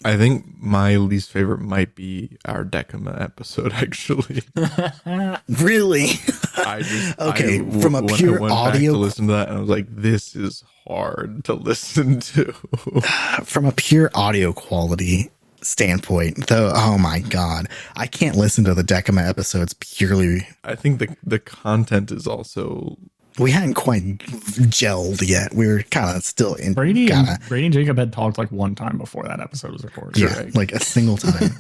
I think my least favorite might be our Decima episode, actually. Really? From a pure audio, to listen to that, and I was like, "This is hard to listen to." From a pure audio quality standpoint, though, oh my god, I can't listen to the Decima episodes purely. I think the content is also. We hadn't quite gelled yet. We were kind of still in. Brady and Jacob had talked like one time before that episode was recorded. Yeah, right? Like a single time.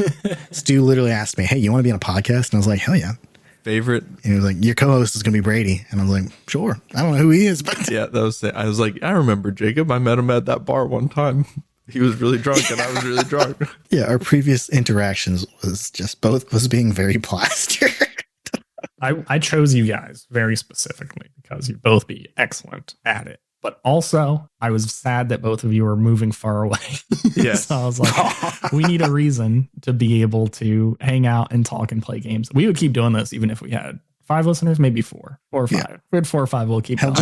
Stu literally asked me, hey, you want to be on a podcast? And I was like, hell yeah. Favorite? And he was like, your co-host is going to be Brady. And I was like, sure. I don't know who he is, but. Yeah, I was like, I remember Jacob. I met him at that bar one time. He was really drunk and I was really drunk. Yeah, our previous interactions was just both was being very plastered. I chose you guys very specifically because you'd both be excellent at it. But also, I was sad that both of you were moving far away. Yes. So I was like, we need a reason to be able to hang out and talk and play games. We would keep doing this even if we had 5 listeners, maybe 4 or 5. Yeah. If we had 4 or 5, we'll keep going.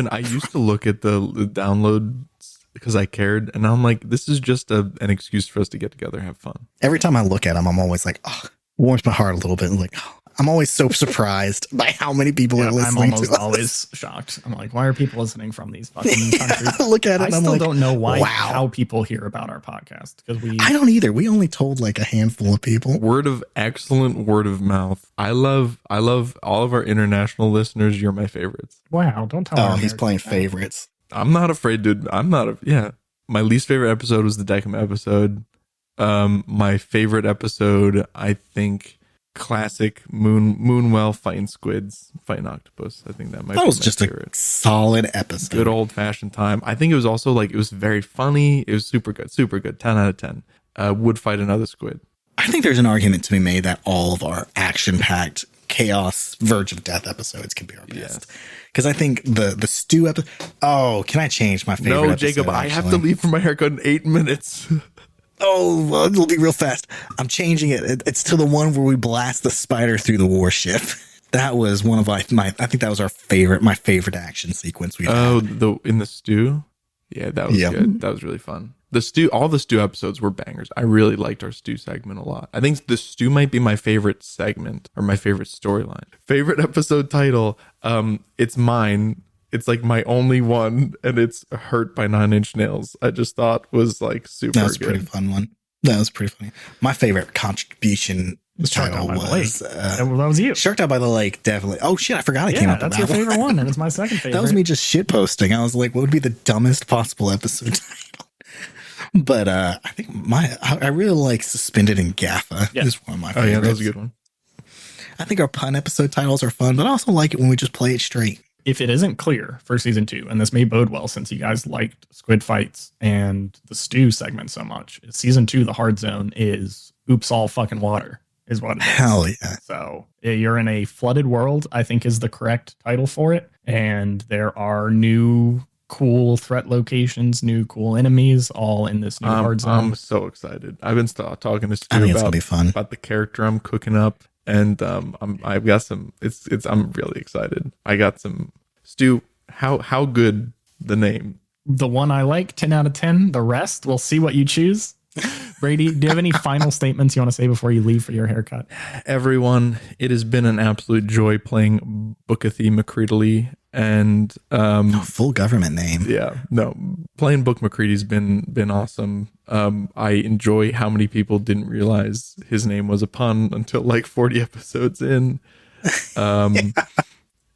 I used to look at the downloads because I cared. And I'm like, this is just an excuse for us to get together and have fun. Every time I look at them, I'm always like, oh, warms my heart a little bit. I'm like, oh. I'm always so surprised by how many people are listening. I'm almost always shocked. I'm like, why are people listening from these fucking countries? Look at it. I still don't know how people hear about our podcast because I don't either. We only told like a handful of people. Word of mouth. I love all of our international listeners. You're my favorites. Wow, don't tell me. Oh, he's playing favorites. I'm not afraid to. My least favorite episode was the Decima episode. My favorite episode, I think. Classic Moonwell fighting squids, fighting octopus. I think that was just favorite. A solid episode. Good old fashioned time. I think it was also like it was very funny. It was super good. 10 out of 10. Would fight another squid. I think there's an argument to be made that all of our action packed chaos verge of death episodes can be our best. Because I think the stew episode. Oh, can I change my favorite? No, Jacob, I have to leave for my haircut in 8 minutes. Oh, well, it'll be real fast. I'm changing it. It's to the one where we blast the spider through the warship. That was one of I think that was my favorite action sequence we've had. In the stew? Yeah, that was good. That was really fun. All the stew episodes were bangers. I really liked our stew segment a lot. I think the stew might be my favorite segment or my favorite storyline. Favorite episode title, it's mine. It's like my only one, and it's Hurt by 9 Inch Nails. I just thought was like super good. That was a pretty fun one. That was pretty funny. My favorite contribution title was that was you. Sharked Out by the Lake, definitely. Oh shit, I forgot it came out. That's your favorite one, and it's my second favorite. That was me just shit posting. I was like, what would be the dumbest possible episode title? But I think I really like Suspended in Gaffa. Yeah. Is one of my favorites. Oh yeah, that was a good one. I think our pun episode titles are fun, but I also like it when we just play it straight. If it isn't clear for season 2, and this may bode well since you guys liked squid fights and the stew segment so much, season 2, the hard zone is oops all fucking water is what it is. Hell yeah. So you're in a flooded world, I think is the correct title for it. And there are new cool threat locations, new cool enemies, all in this new hard zone. I'm so excited. I've been talking to Stu about the character I'm cooking up. And I've got some. I'm really excited. I got some. Stu, how good the name? The one I like, 10 out of 10. The rest, we'll see what you choose. Brady, do you have any final statements you want to say before you leave for your haircut? Everyone, it has been an absolute joy playing Bookathy McCreedly and full government name. Yeah, no, playing Book McCready's been awesome. I enjoy how many people didn't realize his name was a pun until like 40 episodes in.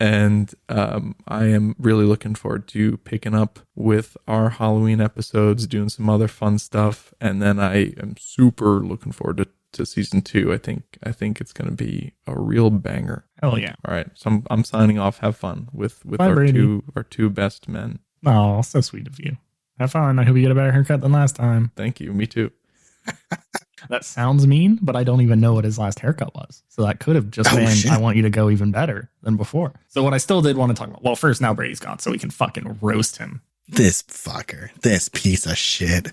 And I am really looking forward to picking up with our Halloween episodes, doing some other fun stuff. And then I am super looking forward to to season 2. I think it's going to be a real banger. Hell yeah. All right, so I'm signing off. Have fun with Bye, Brady. our two best men. Oh, so sweet of you. Have fun. I hope you get a better haircut than last time. Thank you. Me too. That sounds mean, but I don't even know what his last haircut was. So that could have just been, shit. I want you to go even better than before. So what I still did want to talk about, well, first, now Brady's gone, so we can fucking roast him. This fucker, this piece of shit,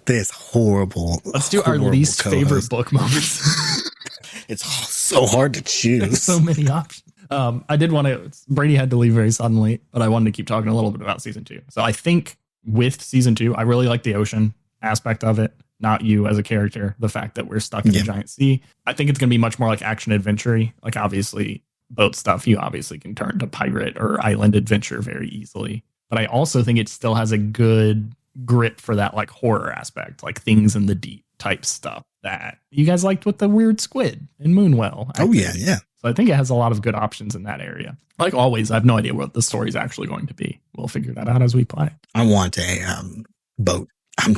this horrible. Let's do our horrible least co-host. favorite book moments. It's so hard to choose. There's so many options. I did want to, Brady had to leave very suddenly, but I wanted to keep talking a little bit about season 2. So I think with season 2, I really like the ocean aspect of it. Not you as a character, the fact that we're stuck in a giant sea. I think it's going to be much more like action adventure-y. Like obviously boat stuff, you obviously can turn to pirate or island adventure very easily. But I also think it still has a good grip for that like horror aspect, like things in the deep type stuff that you guys liked with the weird squid in Moonwell. Oh yeah, yeah. So I think it has a lot of good options in that area. Like always, I have no idea what the story is actually going to be. We'll figure that out as we play. I want a boat. I'm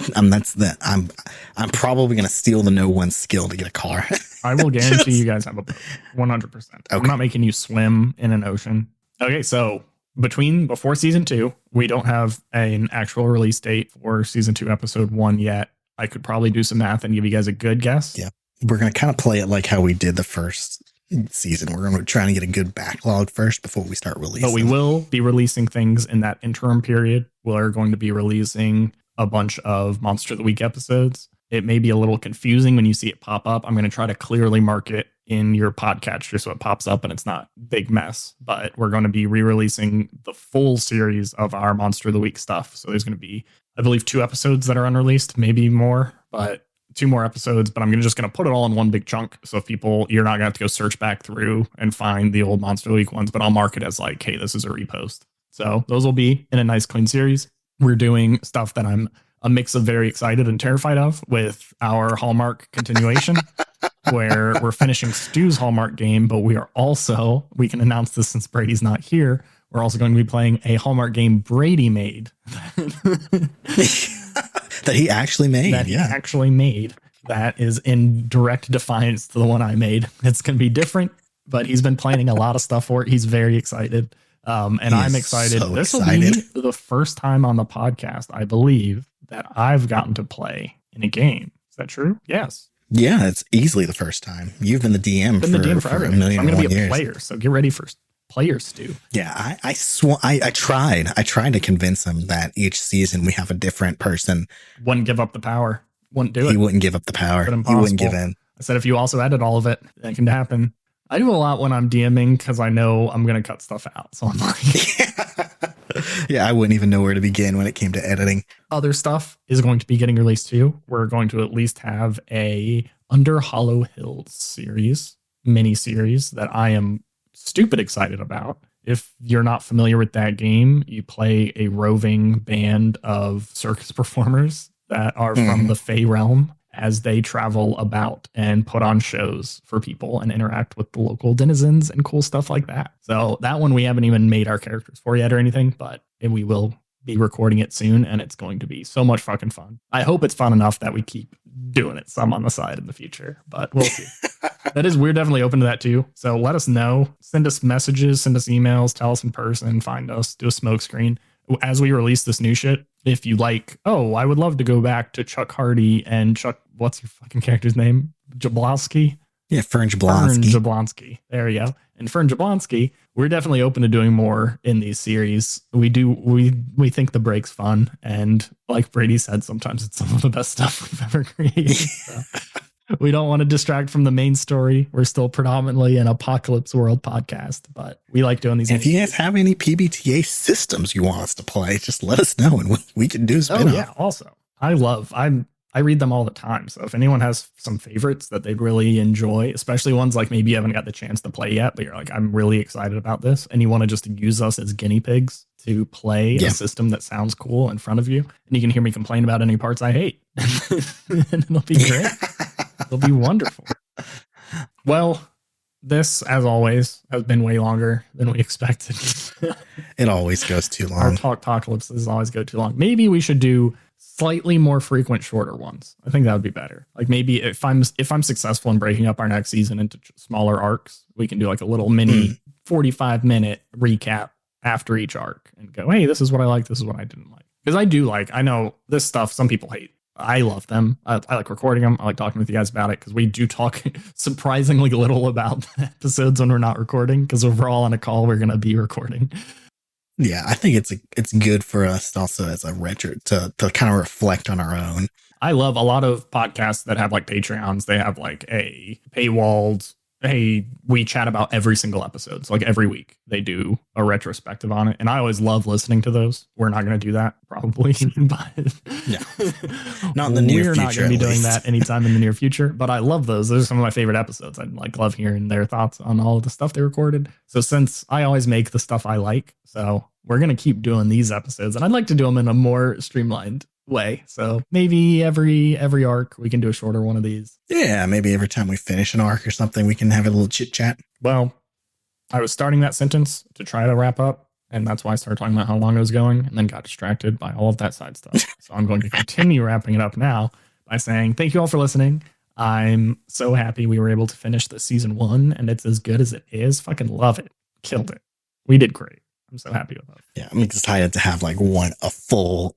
probably gonna steal the no one skill to get a car. I will guarantee you guys have a boat. 100%. I'm not making you swim in an ocean. Okay, so before season 2, we don't have an actual release date for season 2, episode 1 yet. I could probably do some math and give you guys a good guess. Yeah, we're gonna kind of play it like how we did the first season. We're gonna try to get a good backlog first before we start releasing. But we will be releasing things in that interim period. We're going to be releasing a bunch of Monster of the Week episodes. It may be a little confusing when you see it pop up. I'm going to try to clearly mark it in your podcatcher so it pops up and it's not a big mess. But we're going to be re-releasing the full series of our Monster of the Week stuff. So there's going to be, I believe, 2 episodes that are unreleased, maybe more, but 2 more episodes. But I'm just going to put it all in one big chunk. So if you're not going to have to go search back through and find the old Monster of the Week ones, but I'll mark it as like, hey, this is a repost. So those will be in a nice clean series. We're doing stuff that I'm a mix of very excited and terrified of with our Hallmark continuation, where we're finishing Stu's Hallmark game, but we can announce this since Brady's not here, we're also going to be playing a Hallmark game Brady made. That he actually made. That is in direct defiance to the one I made. It's going to be different, but he's been planning a lot of stuff for it. He's very excited. And I'm excited. So this will be the first time on the podcast, I believe, that I've gotten to play in a game. Is that true? Yes. Yeah, it's easily the first time. You've been the DM for a million. I'm going to be a years. player, so get ready for players, Stu. Yeah, I tried to convince him that each season we have a different person. Wouldn't give up the power. Wouldn't do it. He wouldn't give up the power. He wouldn't give in. I said, if you also edit all of it, that can happen. I do a lot when I'm DMing because I know I'm going to cut stuff out. So I'm like, yeah, I wouldn't even know where to begin when it came to editing. Other stuff is going to be getting released too. We're going to at least have a Under Hollow Hills mini series that I am stupid excited about. If you're not familiar with that game, you play a roving band of circus performers that are from the Fey realm, as they travel about and put on shows for people and interact with the local denizens and cool stuff like that. So that one we haven't even made our characters for yet or anything, but we will be recording it soon, and it's going to be so much fucking fun. I hope it's fun enough that we keep doing it some on the side in the future, but we'll see. We're definitely open to that too. So let us know. Send us messages, send us emails, tell us in person, find us, do a smoke screen. As we release this new shit, if you like, I would love to go back to Chuck Hardy and Chuck, what's your fucking character's name? Jablonski? Yeah, Fern Jablonski. Fern Jablonski. There you go. And Fern Jablonski, we're definitely open to doing more in these series. We think the break's fun. And like Brady said, sometimes it's some of the best stuff we've ever created. So. We don't want to distract from the main story. We're still predominantly an Apocalypse World podcast, but we like doing these. If you guys have any PBTA systems you want us to play, just let us know and we can do spin-off. Oh yeah, also. I read them all the time. So if anyone has some favorites that they'd really enjoy, especially ones like maybe you haven't got the chance to play yet, but you're like, I'm really excited about this, and you want to just use us as guinea pigs to play a system that sounds cool in front of you, and you can hear me complain about any parts I hate. And it'll be great. It'll be wonderful. Well, this, as always, has been way longer than we expected. It always goes too long. Our Talkpocalypses always go too long. Maybe we should do slightly more frequent, shorter ones. I think that would be better. Like maybe if I'm successful in breaking up our next season into smaller arcs, we can do like a little mini 45-minute recap after each arc and go, hey, this is what I like, this is what I didn't like. Because I know this stuff some people hate. I love them. I like recording them. I like talking with you guys about it because we do talk surprisingly little about the episodes when we're not recording, because if we're all on a call, we're going to be recording. Yeah, I think it's good for us also as a retro to kind of reflect on our own. I love a lot of podcasts that have like Patreons. They have like a paywalled, hey, we chat about every single episode. So like every week they do a retrospective on it. And I always love listening to those. We're not going to do that probably, but yeah. Not in the near future. We're not going to be doing that anytime in the near future, but I love those. Those are some of my favorite episodes. I like love hearing their thoughts on all of the stuff they recorded. So since I always make the stuff I like, so we're going to keep doing these episodes, and I'd like to do them in a more streamlined way. So maybe every arc we can do a shorter one of these. Yeah, maybe every time we finish an arc or something, we can have a little chit chat. Well, I was starting that sentence to try to wrap up, and that's why I started talking about how long I was going, and then got distracted by all of that side stuff. So I'm going to continue wrapping it up now by saying thank you all for listening. I'm so happy we were able to finish the season 1, and it's as good as it is. Fucking love it. Killed it. We did great. I'm so happy with that. Yeah, I'm excited to have like a full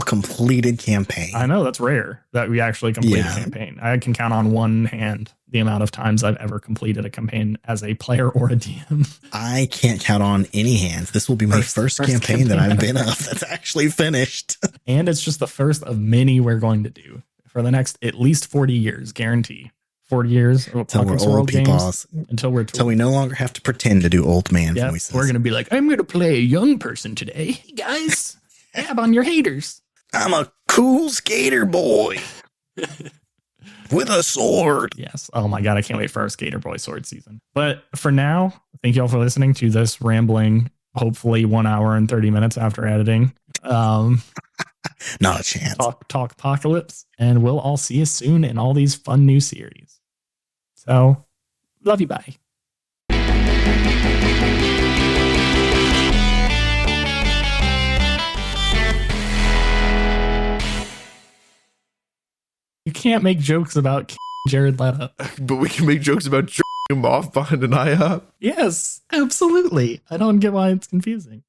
completed campaign. I know, that's rare that we actually complete a campaign. I can count on one hand the amount of times I've ever completed a campaign as a player or a DM. I can't count on any hands. This will be my first campaign that I've been of that's actually finished. And it's just the first of many we're going to do for the next at least 40 years, guarantee. 40 years until we're old people, until we no longer have to pretend to do old man voices. We're gonna be like, I'm gonna play a young person today. Hey guys, dab on your haters. I'm a cool skater boy with a sword. Yes. Oh my god, I can't wait for our skater boy sword season. But for now, thank you all for listening to this rambling, hopefully 1 hour and 30 minutes after editing. Not a chance. Talkpocalypse, and we'll all see you soon in all these fun new series. So, love you, bye. You can't make jokes about Jared Leto. But we can make jokes about jerking him off behind an IHOP. Yes, absolutely. I don't get why it's confusing.